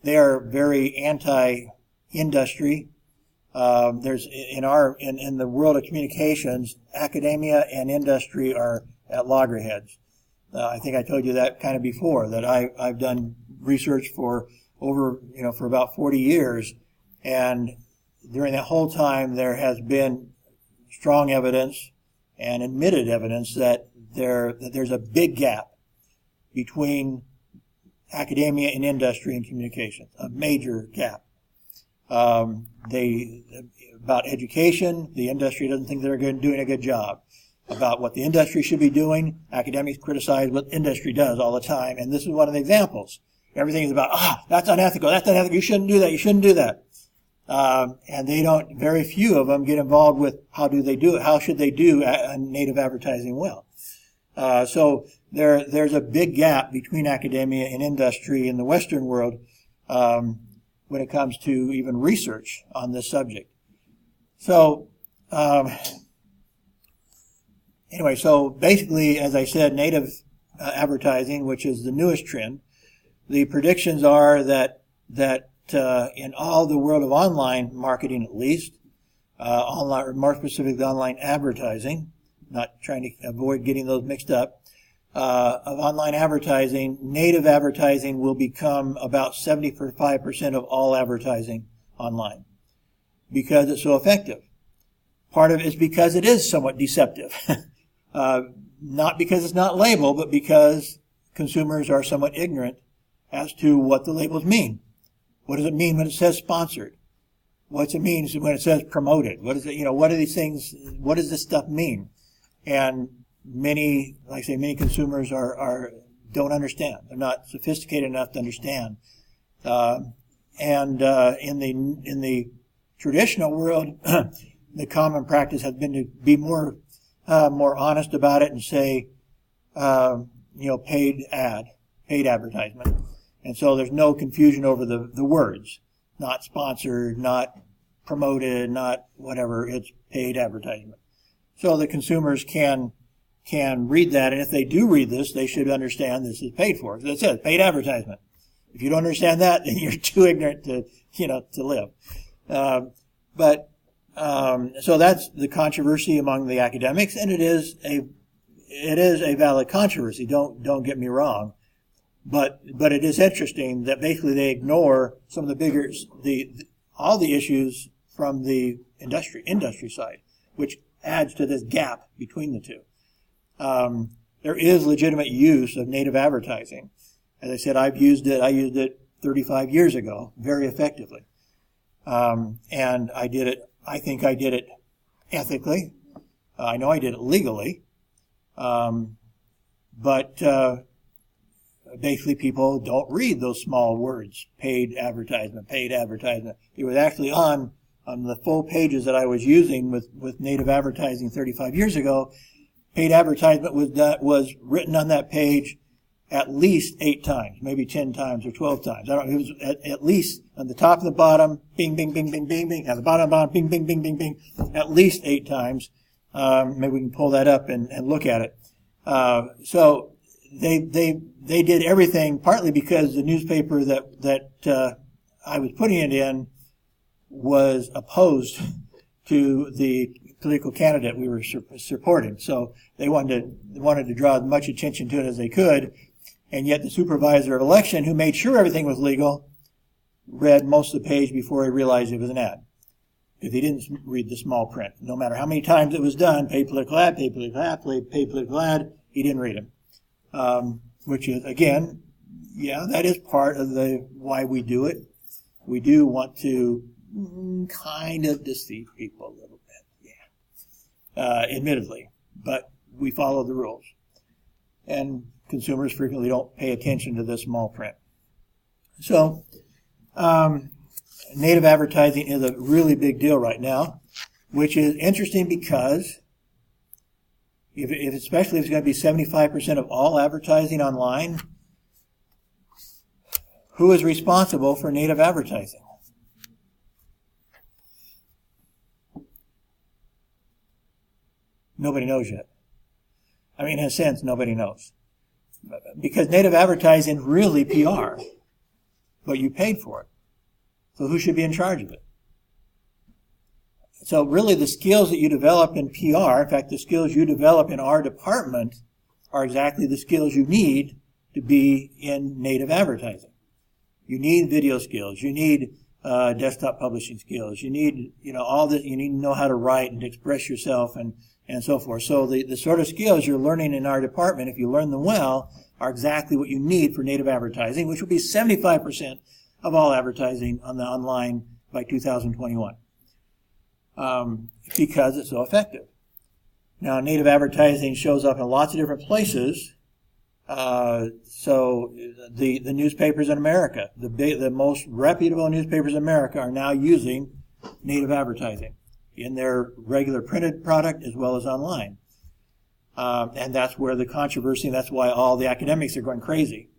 they are very anti-industry. There's in the world of communications, academia and industry are at loggerheads. I think I told you that kind of before, that I've done research for about 40 years, and during that whole time there has been strong evidence and admitted evidence that there's a big gap between academia and industry and communications, a major gap. About education, the industry doesn't think they're doing a good job. About what the industry should be doing, academics criticize what industry does all the time, and this is one of the examples. Everything is about, that's unethical, you shouldn't do that. And very few of them get involved with how do they do it, how should they do native advertising well. So there's a big gap between academia and industry in the Western world when it comes to even research on this subject. So so basically, as I said, native advertising, which is the newest trend, the predictions are that in all the world of online marketing, at least, online, or more specifically online advertising, not trying to avoid getting those mixed up, of online advertising, native advertising will become about 75% of all advertising online because it's so effective. Part of it is because it is somewhat deceptive. Not because it's not labeled, but because consumers are somewhat ignorant as to what the labels mean. What does it mean when it says sponsored? What's it mean when it says promoted? What is it, what are these things, what does this stuff mean? And many consumers don't understand. They're not sophisticated enough to understand. In the traditional world, the common practice has been to be more honest about it and say, paid advertisement. And so there's no confusion over the words. Not sponsored, not promoted, not whatever. It's paid advertisement. So the consumers can read that, and if they do read this, they should understand this is paid for. As I said, paid advertisement. If you don't understand that, then you're too ignorant to live. So that's the controversy among the academics, and it is a valid controversy. Don't get me wrong. But it is interesting that basically they ignore some of all the issues from the industry side, which adds to this gap between the two. There is legitimate use of native advertising. As I said, I used it 35 years ago, very effectively. And I think I did it ethically. I know I did it legally. But basically people don't read those small words, paid advertisement. It was actually on the full pages that I was using with native advertising 35 years ago. paid advertisement was written on that page at least 8 times, maybe 10 times or 12 times. I don't know. It was at least on the top and the bottom, bing, bing, bing, bing, bing, bing. At the bottom, bing, bing, bing, bing, bing. At least 8 times. Maybe we can pull that up and look at it. So they did everything partly because the newspaper that I was putting it in was opposed to the political candidate we were supporting. So they wanted to draw as much attention to it as they could. And yet the supervisor of election, who made sure everything was legal, read most of the page before he realized it was an ad. If he didn't read the small print. No matter how many times it was done, paid political ad, paid political ad, paid political ad, he didn't read them. Which is, again, yeah, that is part of why we do it. We do want to kind of deceive people a little bit, yeah. Admittedly. But we follow the rules. And consumers frequently don't pay attention to the small print. So, native advertising is a really big deal right now, which is interesting because especially if it's going to be 75% of all advertising online, who is responsible for native advertising? Nobody knows yet. I mean, in a sense, nobody knows. Because native advertising is really PR, but you paid for it. So who should be in charge of it? So really the skills that you develop in PR, in fact, the skills you develop in our department are exactly the skills you need to be in native advertising. You need video skills. You need desktop publishing skills. You need, all this. You need to know how to write and to express yourself and so forth. So the sort of skills you're learning in our department, if you learn them well, are exactly what you need for native advertising, which will be 75% of all advertising on the online by 2021. Because it's so effective. Now, native advertising shows up in lots of different places. So the newspapers in America, the most reputable newspapers in America are now using native advertising in their regular printed product as well as online. And that's where the controversy, and that's why all the academics are going crazy.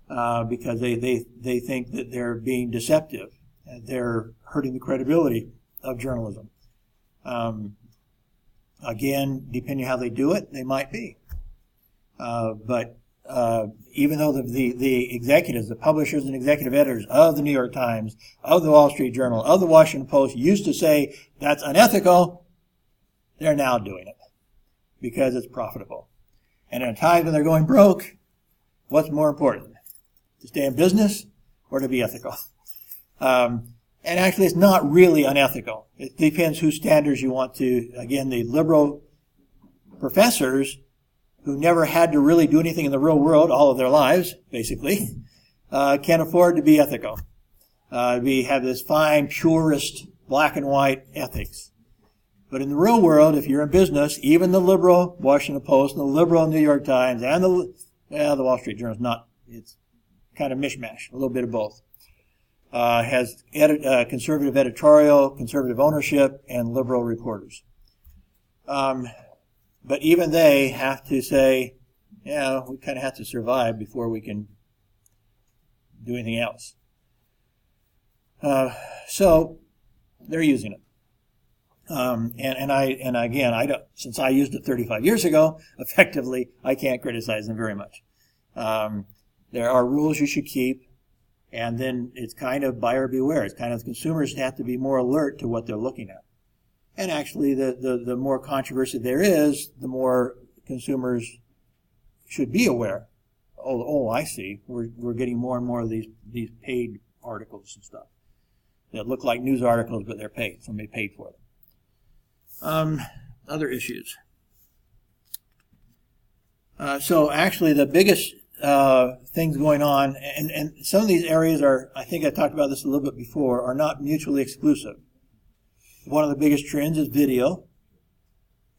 Because they think that they're being deceptive. And they're hurting the credibility of journalism. Again, depending on how they do it, they might be. But even though the executives, the publishers and executive editors of the New York Times, of the Wall Street Journal, of the Washington Post used to say that's unethical, they're now doing it because it's profitable. And in a time when they're going broke, what's more important? To stay in business or to be ethical? And actually, it's not really unethical. It depends whose standards you want to. Again, the liberal professors who never had to really do anything in the real world all of their lives, basically, can afford to be ethical. We have this fine, purist, black and white ethics. But in the real world, if you're in business, even the liberal Washington Post and the liberal New York Times and the Wall Street Journal is not, it's kind of mishmash, a little bit of both. Has conservative editorial, conservative ownership, and liberal reporters. But even they have to say, we kind of have to survive before we can do anything else. So they're using it. And I don't, since I used it 35 years ago, effectively, I can't criticize them very much. There are rules you should keep. And then it's kind of buyer beware. It's kind of consumers have to be more alert to what they're looking at. And actually, the more controversy there is, the more consumers should be aware. Oh, I see. We're getting more and more of these paid articles and stuff that look like news articles, but they're paid. Somebody paid for them. Other issues. So actually, the biggest things going on, and some of these areas are, I think I talked about this a little bit before, are not mutually exclusive. One of the biggest trends is video.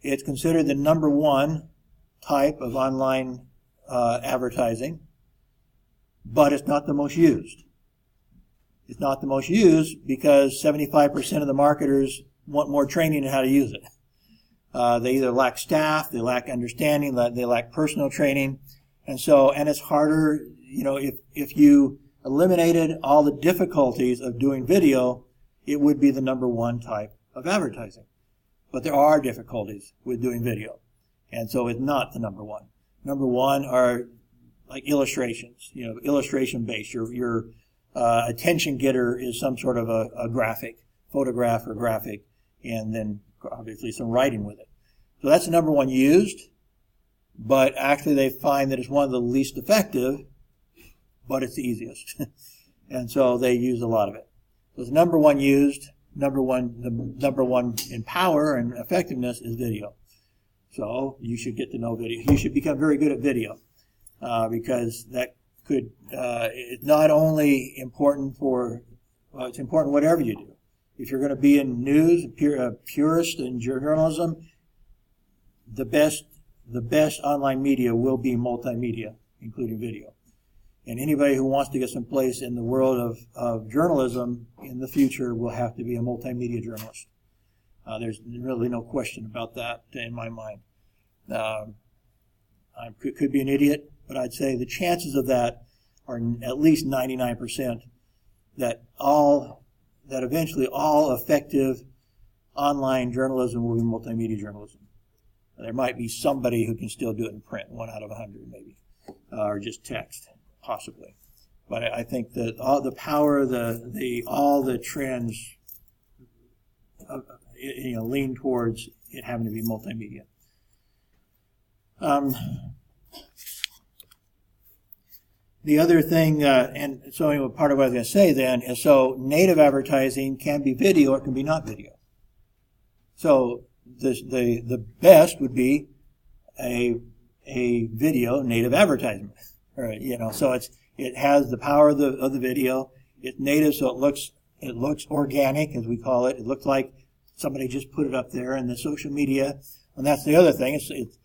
It's considered the number one type of online advertising, but it's not the most used. It's not the most used because 75% of the marketers want more training in how to use it. They either lack staff, they lack understanding, they lack personal training. And it's harder, if you eliminated all the difficulties of doing video, it would be the number one type of advertising. But there are difficulties with doing video. And so it's not the number one. Number one are like illustrations, illustration based. Your attention getter is some sort of a graphic, photograph or graphic, and then obviously some writing with it. So that's the number one used, but actually they find that it's one of the least effective, but it's the easiest. And so they use a lot of it. So it's number one used, the number one in power and effectiveness is video. So you should get to know video. You should become very good at video, because that could, it's not only important it's important whatever you do. If you're going to be in news, a purist in journalism, the best online media will be multimedia, including video. And anybody who wants to get some place in the world of journalism in the future will have to be a multimedia journalist. There's really no question about that in my mind. I could be an idiot, but I'd say the chances of that are at least 99% that eventually all effective online journalism will be multimedia journalism. There might be somebody who can still do it in print, 1 out of 100 maybe, or just text, possibly. But I think that all the power, all the trends, lean towards it having to be multimedia. The other thing, and so anyway, part of what I was going to say then is, so native advertising can be video or it can be not video. So the best would be a video native advertisement, right? So it has the power of the video. It's native, so it looks organic, as we call it. It looks like somebody just put it up there. And the social media, and that's the other thing. It's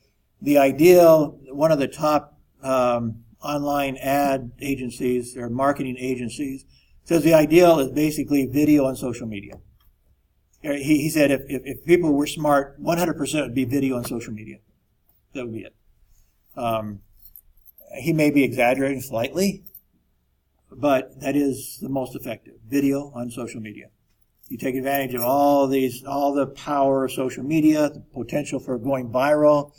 the ideal. One of the top online ad agencies or marketing agencies says the ideal is basically video and social media. He said if people were smart, 100% would be video and social media. That would be it. He may be exaggerating slightly, but that is the most effective. Video on social media. You take advantage of all the power of social media, the potential for going viral,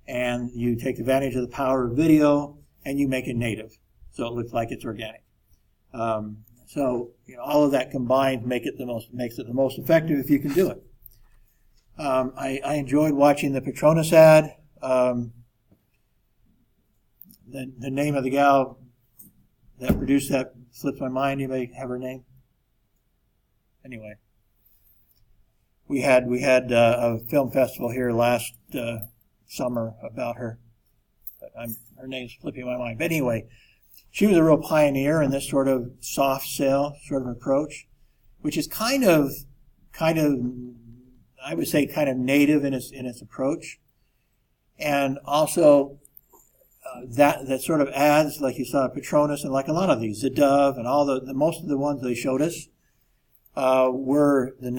and you take advantage of the power of video, and you make it native, so it looks like it's organic. So all of that combined makes it the most effective if you can do it. I enjoyed watching the Petronas ad. The name of the gal that produced that slips my mind. Anybody have her name? Anyway, we had a film festival here last summer about her. Her name's slipping my mind. But anyway, she was a real pioneer in this sort of soft sell sort of approach, which is kind of I would say kind of native in its approach, and also that sort of ads like you saw at Petronas and like a lot of these, the Dove and all the most of the ones they showed us were the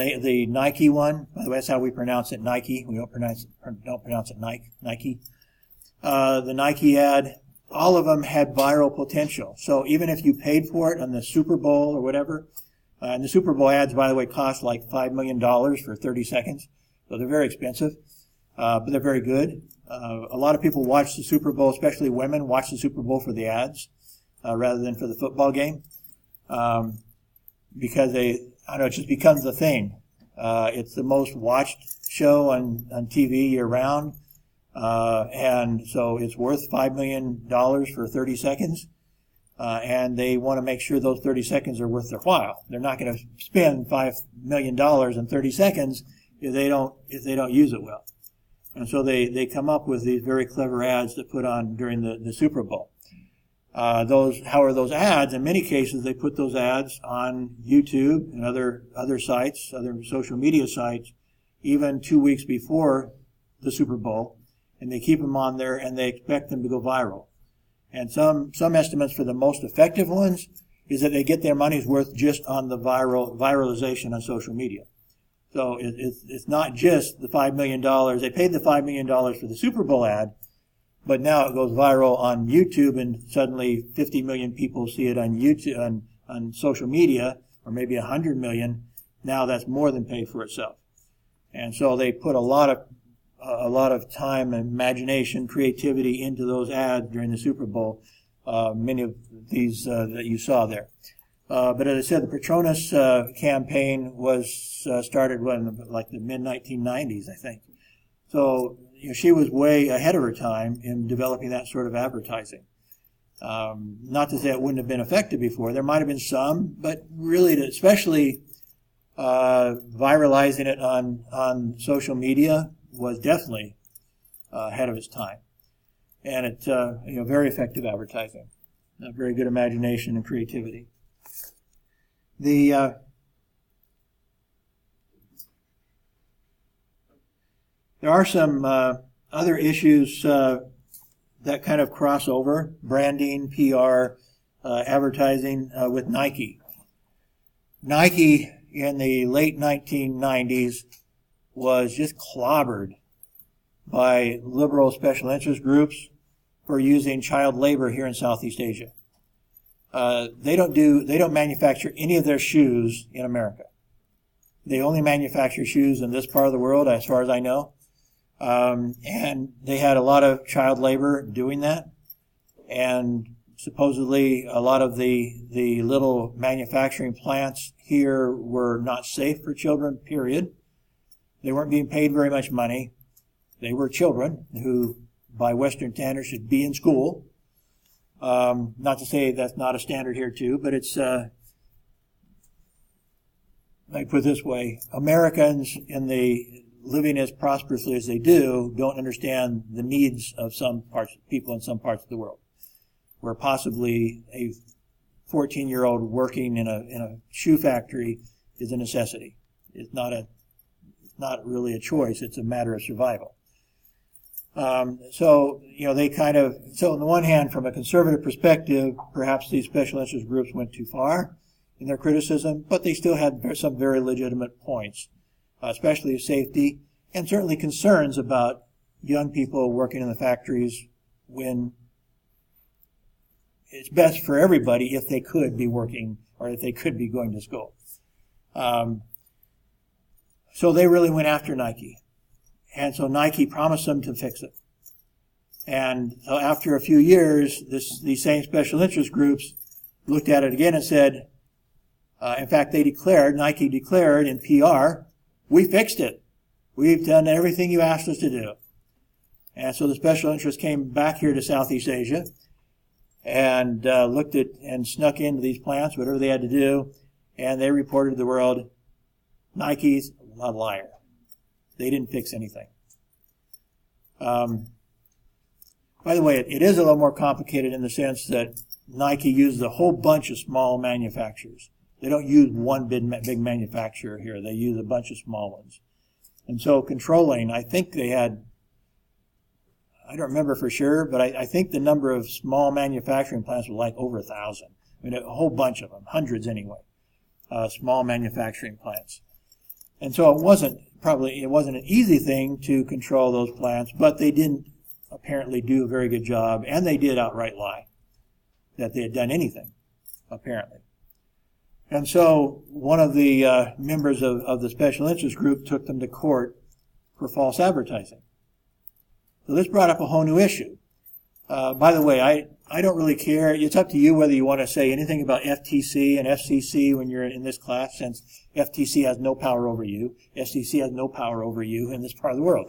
Nike one. By the way, that's how we pronounce it, Nike. We don't pronounce it Nike. The Nike ad, all of them had viral potential. So even if you paid for it on the Super Bowl or whatever, and the Super Bowl ads, by the way, cost like $5 million for 30 seconds. So they're very expensive, but they're very good. A lot of people watch the Super Bowl, especially women, watch the Super Bowl for the ads rather than for the football game, because it just becomes a thing. It's the most watched show on TV year round, and so it's worth $5 million for 30 seconds. And they want to make sure those 30 seconds are worth their while. They're not going to spend $5 million in 30 seconds if they don't use it well. And so they come up with these very clever ads to put on during the Super Bowl. Those ads, in many cases, they put those ads on YouTube and other sites, other social media sites, even 2 weeks before the Super Bowl, and they keep them on there and they expect them to go viral. And some estimates for the most effective ones is that they get their money's worth just on the viralization on social media. So it's not just the $5 million. They paid the $5 million for the Super Bowl ad, but now it goes viral on YouTube, and suddenly 50 million people see it on YouTube, on social media, or maybe 100 million. Now that's more than paid for itself. And so they put a lot of time and imagination, creativity into those ads during the Super Bowl. Many of these that you saw there. But as I said, the Petronas campaign was started when, like the mid-1990s, I think. So she was way ahead of her time in developing that sort of advertising. Not to say it wouldn't have been effective before. There might have been some, but really, especially viralizing it on social media was definitely ahead of its time. And it's very effective advertising, very good imagination and creativity. There are some other issues that kind of cross over: branding, PR, advertising with Nike. Nike in the late 1990s was just clobbered by liberal special interest groups for using child labor here in Southeast Asia. They don't manufacture any of their shoes in America. They only manufacture shoes in this part of the world, as far as I know. And they had a lot of child labor doing that. And supposedly a lot of the little manufacturing plants here were not safe for children, period. They weren't being paid very much money. They were children who, by Western standards, should be in school. Not to say that's not a standard here too, but it's, let me put it this way, Americans living as prosperously as they do don't understand the needs of people in some parts of the world, where possibly a 14-year-old working in a shoe factory is a necessity. It's not really a choice, it's a matter of survival. So on the one hand, from a conservative perspective, perhaps these special interest groups went too far in their criticism, but they still had some very legitimate points, especially safety, and certainly concerns about young people working in the factories when it's best for everybody if they could be working or if they could be going to school. So they really went after Nike. And so Nike promised them to fix it. And so after a few years, these same special interest groups looked at it again and said, in fact, Nike declared in PR, we fixed it. We've done everything you asked us to do. And so the special interests came back here to Southeast Asia and looked at and snuck into these plants, whatever they had to do, and they reported to the world, Nike's a liar. They didn't fix anything. By the way, it is a little more complicated in the sense that Nike uses a whole bunch of small manufacturers. They don't use one big manufacturer here. They use a bunch of small ones. And so controlling, I think they had, I don't remember for sure, but I think the number of small manufacturing plants was like over 1,000. I mean, a whole bunch of them, hundreds anyway, small manufacturing plants. And so it wasn't an easy thing to control those plants, but they didn't apparently do a very good job, and they did outright lie that they had done anything, apparently. And so one of the members of the special interest group took them to court for false advertising. So this brought up a whole new issue. By the way, I don't really care. It's up to you whether you want to say anything about FTC and FCC when you're in this class, since FTC has no power over you. FCC has no power over you in this part of the world.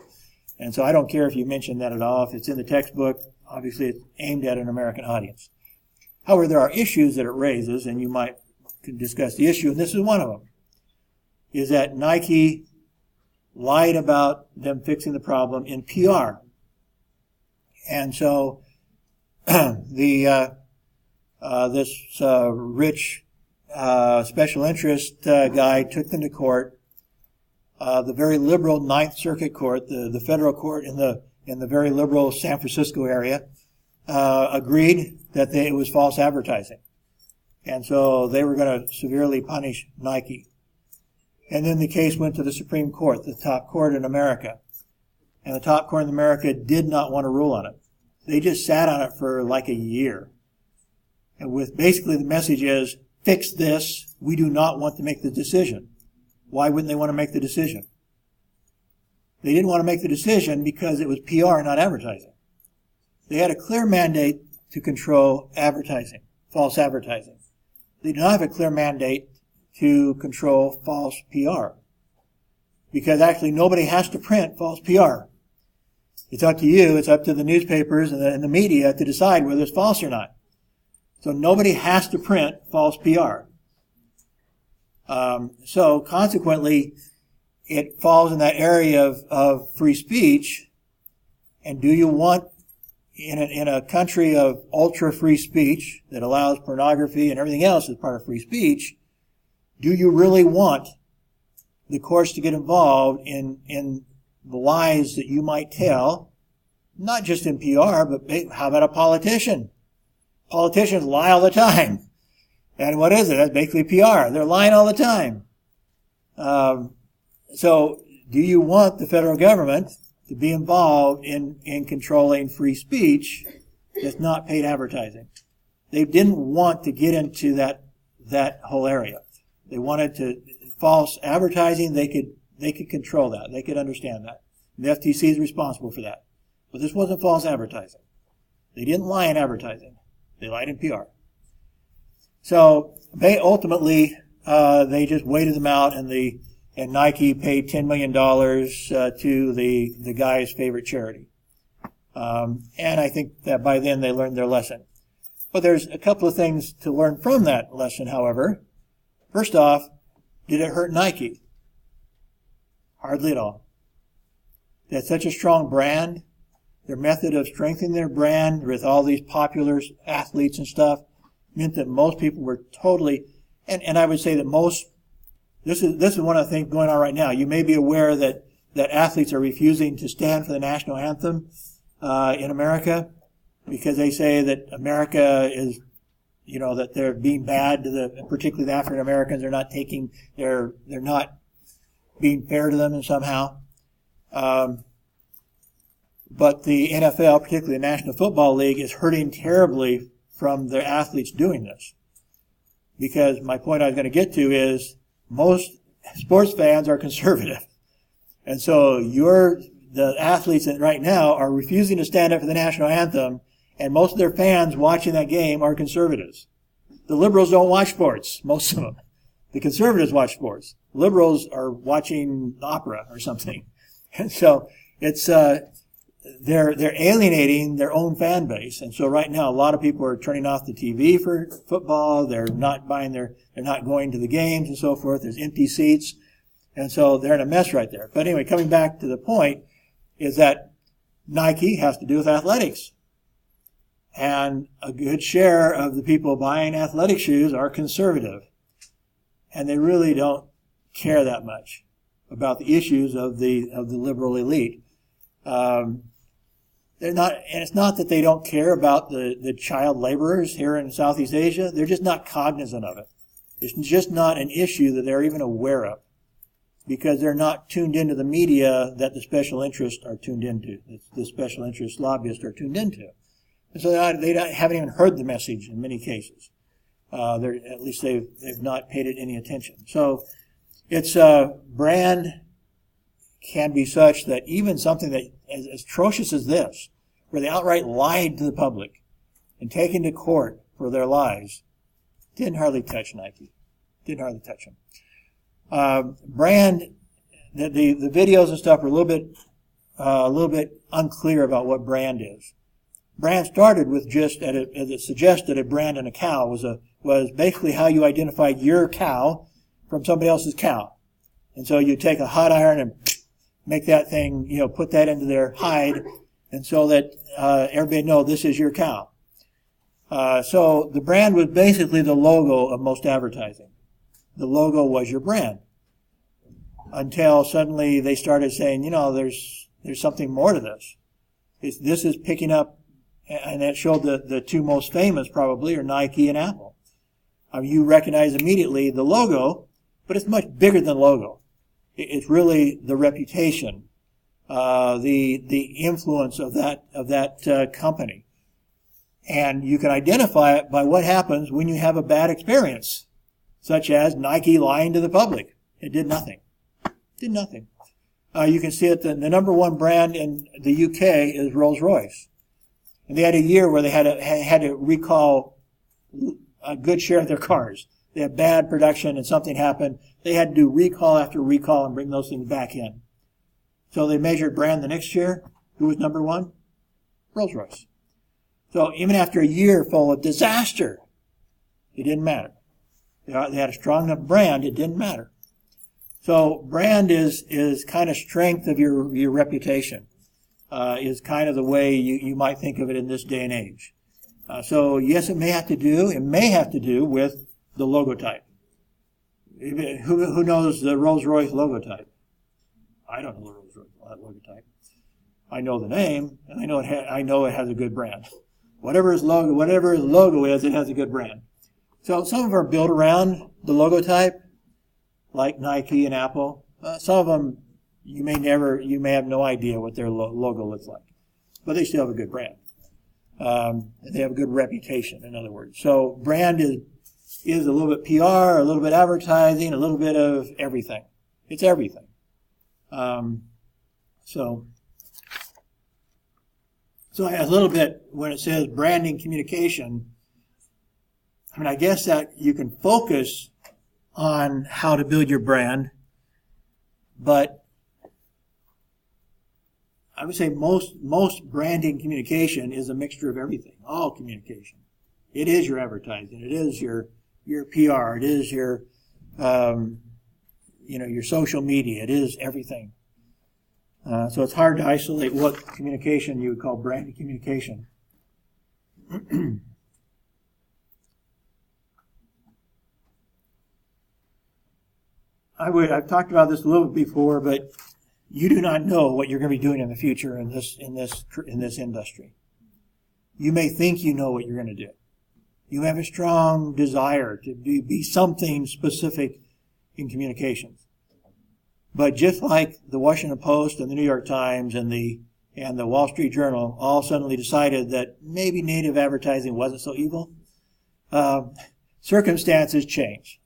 And so I don't care if you mention that at all. If it's in the textbook, obviously it's aimed at an American audience. However, there are issues that it raises, and you might discuss the issue, and this is one of them, is that Nike lied about them fixing the problem in PR. And so this rich special interest guy took them to court. The very liberal Ninth Circuit Court, the federal court in the very liberal San Francisco area, agreed that it was false advertising. And so they were going to severely punish Nike. And then the case went to the Supreme Court, the top court in America. And the top court in America did not want to rule on it. They just sat on it for like a year. And with basically the message is, fix this, we do not want to make the decision. Why wouldn't they want to make the decision? They didn't want to make the decision because it was PR, not advertising. They had a clear mandate to control advertising, false advertising. They do not have a clear mandate to control false PR. Because actually nobody has to print false PR. It's up to you, it's up to the newspapers and the media to decide whether it's false or not. So nobody has to print false PR. So consequently, it falls in that area of free speech. And do you want, in a country of ultra free speech that allows pornography and everything else as part of free speech, do you really want the courts to get involved in the lies that you might tell, not just in PR, but how about a politician? Politicians lie all the time. And what is it? That's basically PR. They're lying all the time. So do you want the federal government to be involved in controlling free speech that's not paid advertising? They didn't want to get into that whole area. They wanted to, false advertising, they could control that. They could understand that. The FTC is responsible for that. But this wasn't false advertising. They didn't lie in advertising. They lied in PR. So they ultimately, they just waited them out, and Nike paid $10 million to the guy's favorite charity. And I think that by then they learned their lesson. But there's a couple of things to learn from that lesson, however. First off, did it hurt Nike? Hardly at all. They had such a strong brand. Their method of strengthening their brand with all these popular athletes and stuff meant that most people were totally, and I would say that this is one of the things going on right now. You may be aware that athletes are refusing to stand for the national anthem in America because they say that America is, that they're being bad to particularly the African Americans. They're not being fair to them and somehow. But the NFL, particularly the National Football League, is hurting terribly from their athletes doing this. Because my point I was going to get to is most sports fans are conservative. And so the athletes right now are refusing to stand up for the national anthem, and most of their fans watching that game are conservatives. The liberals don't watch sports, most of them. The conservatives watch sports. Liberals are watching opera or something. And so it's they're alienating their own fan base. And so right now a lot of people are turning off the TV for football. They're not going to the games and so forth. There's empty seats. And so they're in a mess right there. But anyway, coming back to the point is that Nike has to do with athletics. And a good share of the people buying athletic shoes are conservative. And they really don't care that much about the issues of the liberal elite. They're not, and it's not that they don't care about the child laborers here in Southeast Asia. They're just not cognizant of it. It's just not an issue that they're even aware of, because they're not tuned into the media that the special interests are tuned into, the special interest lobbyists are tuned into. And so they haven't even heard the message in many cases. At least they've not paid it any attention. So it's brand can be such that even something that as atrocious as this, where they outright lied to the public and taken to court for their lies, didn't hardly touch Nike. Didn't hardly touch them. Brand, the videos and stuff are a little bit unclear about what brand is. Brand started with just, as it suggested, a brand and a cow was basically how you identified your cow from somebody else's cow. And so you take a hot iron and make that thing, put that into their hide, and so that everybody know this is your cow. So the brand was basically the logo of most advertising. The logo was your brand. Until suddenly they started saying, there's something more to this. This is picking up, and that showed the two most famous probably are Nike and Apple. You recognize immediately the logo But it's much bigger than logo. It's really the reputation, the influence of that company. And you can identify it by what happens when you have a bad experience, such as Nike lying to the public. It did nothing. Did nothing. You can see it, the number one brand in the UK is Rolls-Royce. And they had a year where they had to recall a good share of their cars. They had bad production and something happened. They had to do recall after recall and bring those things back in. So they measured brand the next year. Who was number one? Rolls-Royce. So even after a year full of disaster, it didn't matter. They had a strong enough brand, it didn't matter. So brand is kind of strength of your reputation, is kind of the way you might think of it in this day and age. So yes, it may have to do with the logotype. Who knows the Rolls-Royce logotype? I don't know the Rolls-Royce logotype. I know the name, and I know it has a good brand. Whatever his logo is, it has a good brand. So some of them are built around the logotype, like Nike and Apple. Some of them you may have no idea what their logo looks like, but they still have a good brand. They have a good reputation, in other words. So brand is a little bit PR, a little bit advertising, a little bit of everything. It's everything. So a little bit, when it says branding communication, I mean, I guess that you can focus on how to build your brand, but I would say most branding communication is a mixture of everything, all communication. It is your advertising, it is your PR, it is your your social media, it is everything. So it's hard to isolate what communication you would call branded communication. I've talked about this a little bit before, but you do not know what you're going to be doing in the future in this industry. You may think you know what you're going to do. You have a strong desire to be something specific in communications. But just like the Washington Post and the New York Times and the Wall Street Journal all suddenly decided that maybe native advertising wasn't so evil, circumstances change.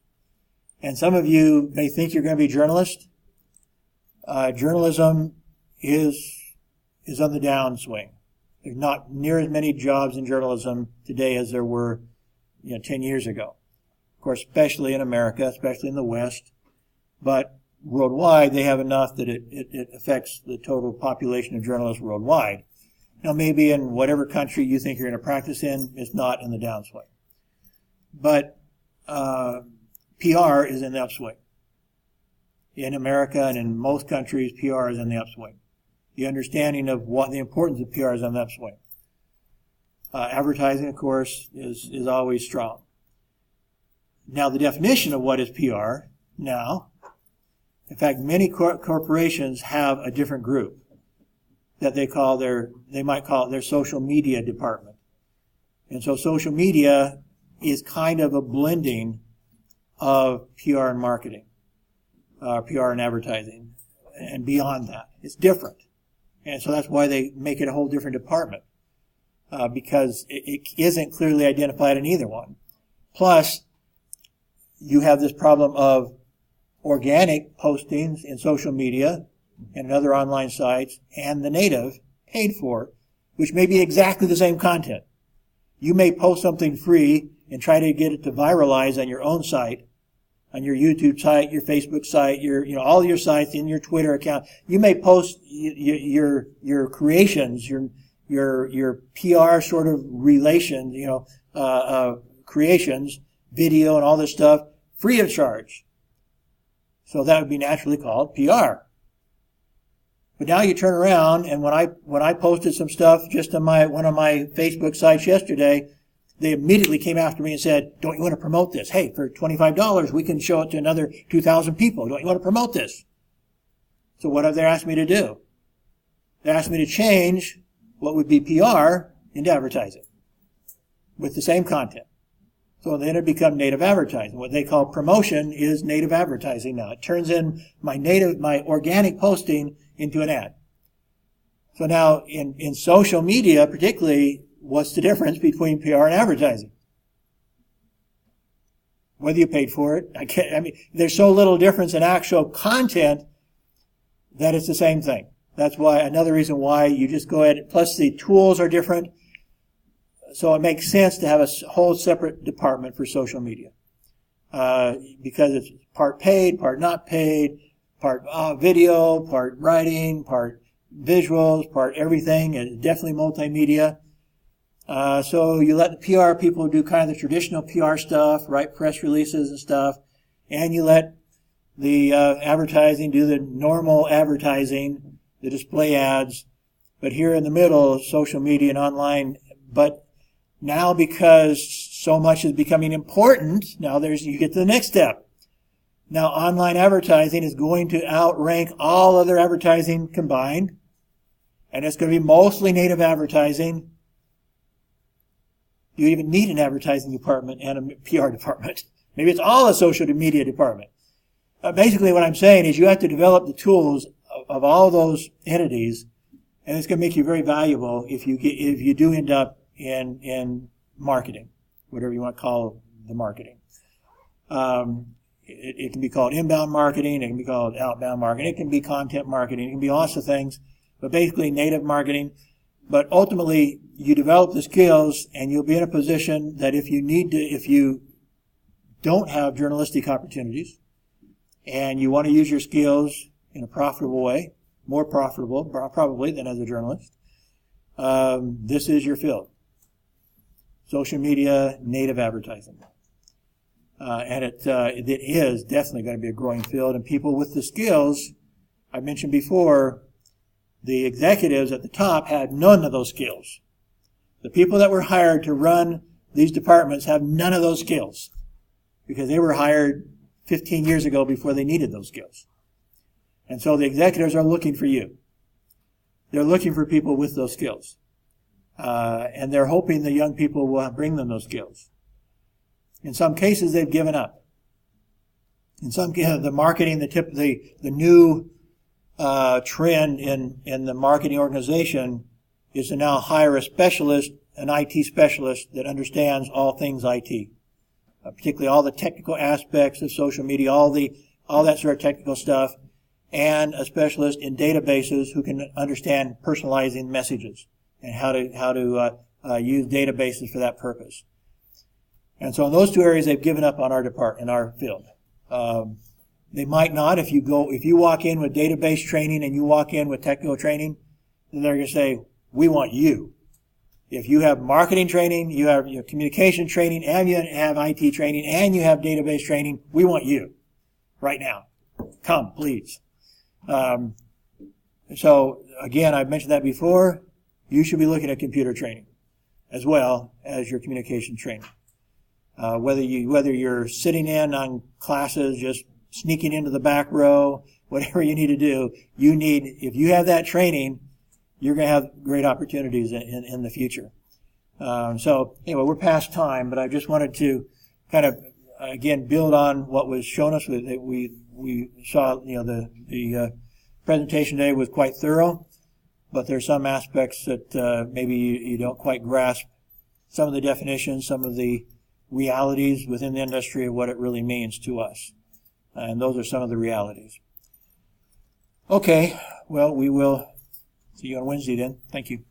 And some of you may think you're going to be journalists. Journalism is on the downswing. There's not near as many jobs in journalism today as there were 10 years ago. Of course, especially in America, especially in the West. But worldwide, they have enough that it affects the total population of journalists worldwide. Now, maybe in whatever country you think you're going to practice in, it's not in the downswing. But PR is in the upswing. In America and in most countries, PR is in the upswing. The understanding of what the importance of PR is on the upswing. Advertising, of course, is always strong. Now, the definition of what is PR now, in fact, many corporations have a different group that they might call their social media department. And so social media is kind of a blending of PR and marketing, PR and advertising, and beyond that. It's different. And so that's why they make it a whole different department, because it isn't clearly identified in either one. Plus, you have this problem of organic postings in social media and other online sites, and the native, paid for, which may be exactly the same content. You may post something free and try to get it to viralize on your own site, on your YouTube site, your Facebook site, all your sites, in your Twitter account. You may post your creations, your PR sort of relations, creations, video and all this stuff, free of charge. So that would be naturally called PR. But now you turn around, and when I posted some stuff just on one of my Facebook sites yesterday, they immediately came after me and said, "Don't you want to promote this? Hey, for $25, we can show it to another 2,000 people. Don't you want to promote this?" So what have they asked me to do? They asked me to change what would be PR into advertising with the same content. So then it becomes native advertising. What they call promotion is native advertising now. It turns in my organic posting into an ad. So now in social media particularly, what's the difference between PR and advertising? Whether you paid for it, there's so little difference in actual content that it's the same thing. That's why, another reason why you just go ahead, plus the tools are different. So it makes sense to have a whole separate department for social media. Because it's part paid, part not paid, part video, part writing, part visuals, part everything, and definitely multimedia. So you let the PR people do kind of the traditional PR stuff, write press releases and stuff, and you let the advertising do the normal advertising, the display ads, but here in the middle, social media and online. But now because so much is becoming important, now you get to the next step. Now online advertising is going to outrank all other advertising combined, and it's going to be mostly native advertising. You even need an advertising department and a PR department. Maybe it's all a social media department. Basically what I'm saying is you have to develop the tools of all those entities, and it's going to make you very valuable if you do end up in marketing, whatever you want to call the marketing. It can be called inbound marketing, it can be called outbound marketing, it can be content marketing, it can be lots of things, but basically native marketing. But ultimately, you develop the skills, and you'll be in a position that if you don't have journalistic opportunities, and you want to use your skills in a profitable way, more profitable probably than as a journalist, this is your field. Social media, native advertising. And it is definitely going to be a growing field, and people with the skills, I mentioned before, the executives at the top had none of those skills. The people that were hired to run these departments have none of those skills because they were hired 15 years ago before they needed those skills. And so the executives are looking for you. They're looking for people with those skills. And they're hoping the young people will bring them those skills. In some cases, they've given up. In some cases, the marketing, the new trend in the marketing organization is to now hire a specialist, an IT specialist that understands all things IT, particularly all the technical aspects of social media, all that sort of technical stuff, and a specialist in databases who can understand personalizing messages and how to use databases for that purpose. And so in those two areas, they've given up on our field. They might not if you walk in with database training and you walk in with technical training, then they're going to say, we want you. If you have marketing training, you have your communication training, and you have IT training, and you have database training, we want you right now. Come, please. So again, I've mentioned that before. You should be looking at computer training as well as your communication training. Whether you're sitting in on classes, just sneaking into the back row, whatever you need to do, if you have that training, you're going to have great opportunities in the future. So anyway, we're past time, but I just wanted to kind of again build on what was shown us. We saw, the presentation today was quite thorough, but there's some aspects that maybe you don't quite grasp. Some of the definitions, some of the realities within the industry of what it really means to us. And those are some of the realities. Okay, well, we will see you on Wednesday then. Thank you.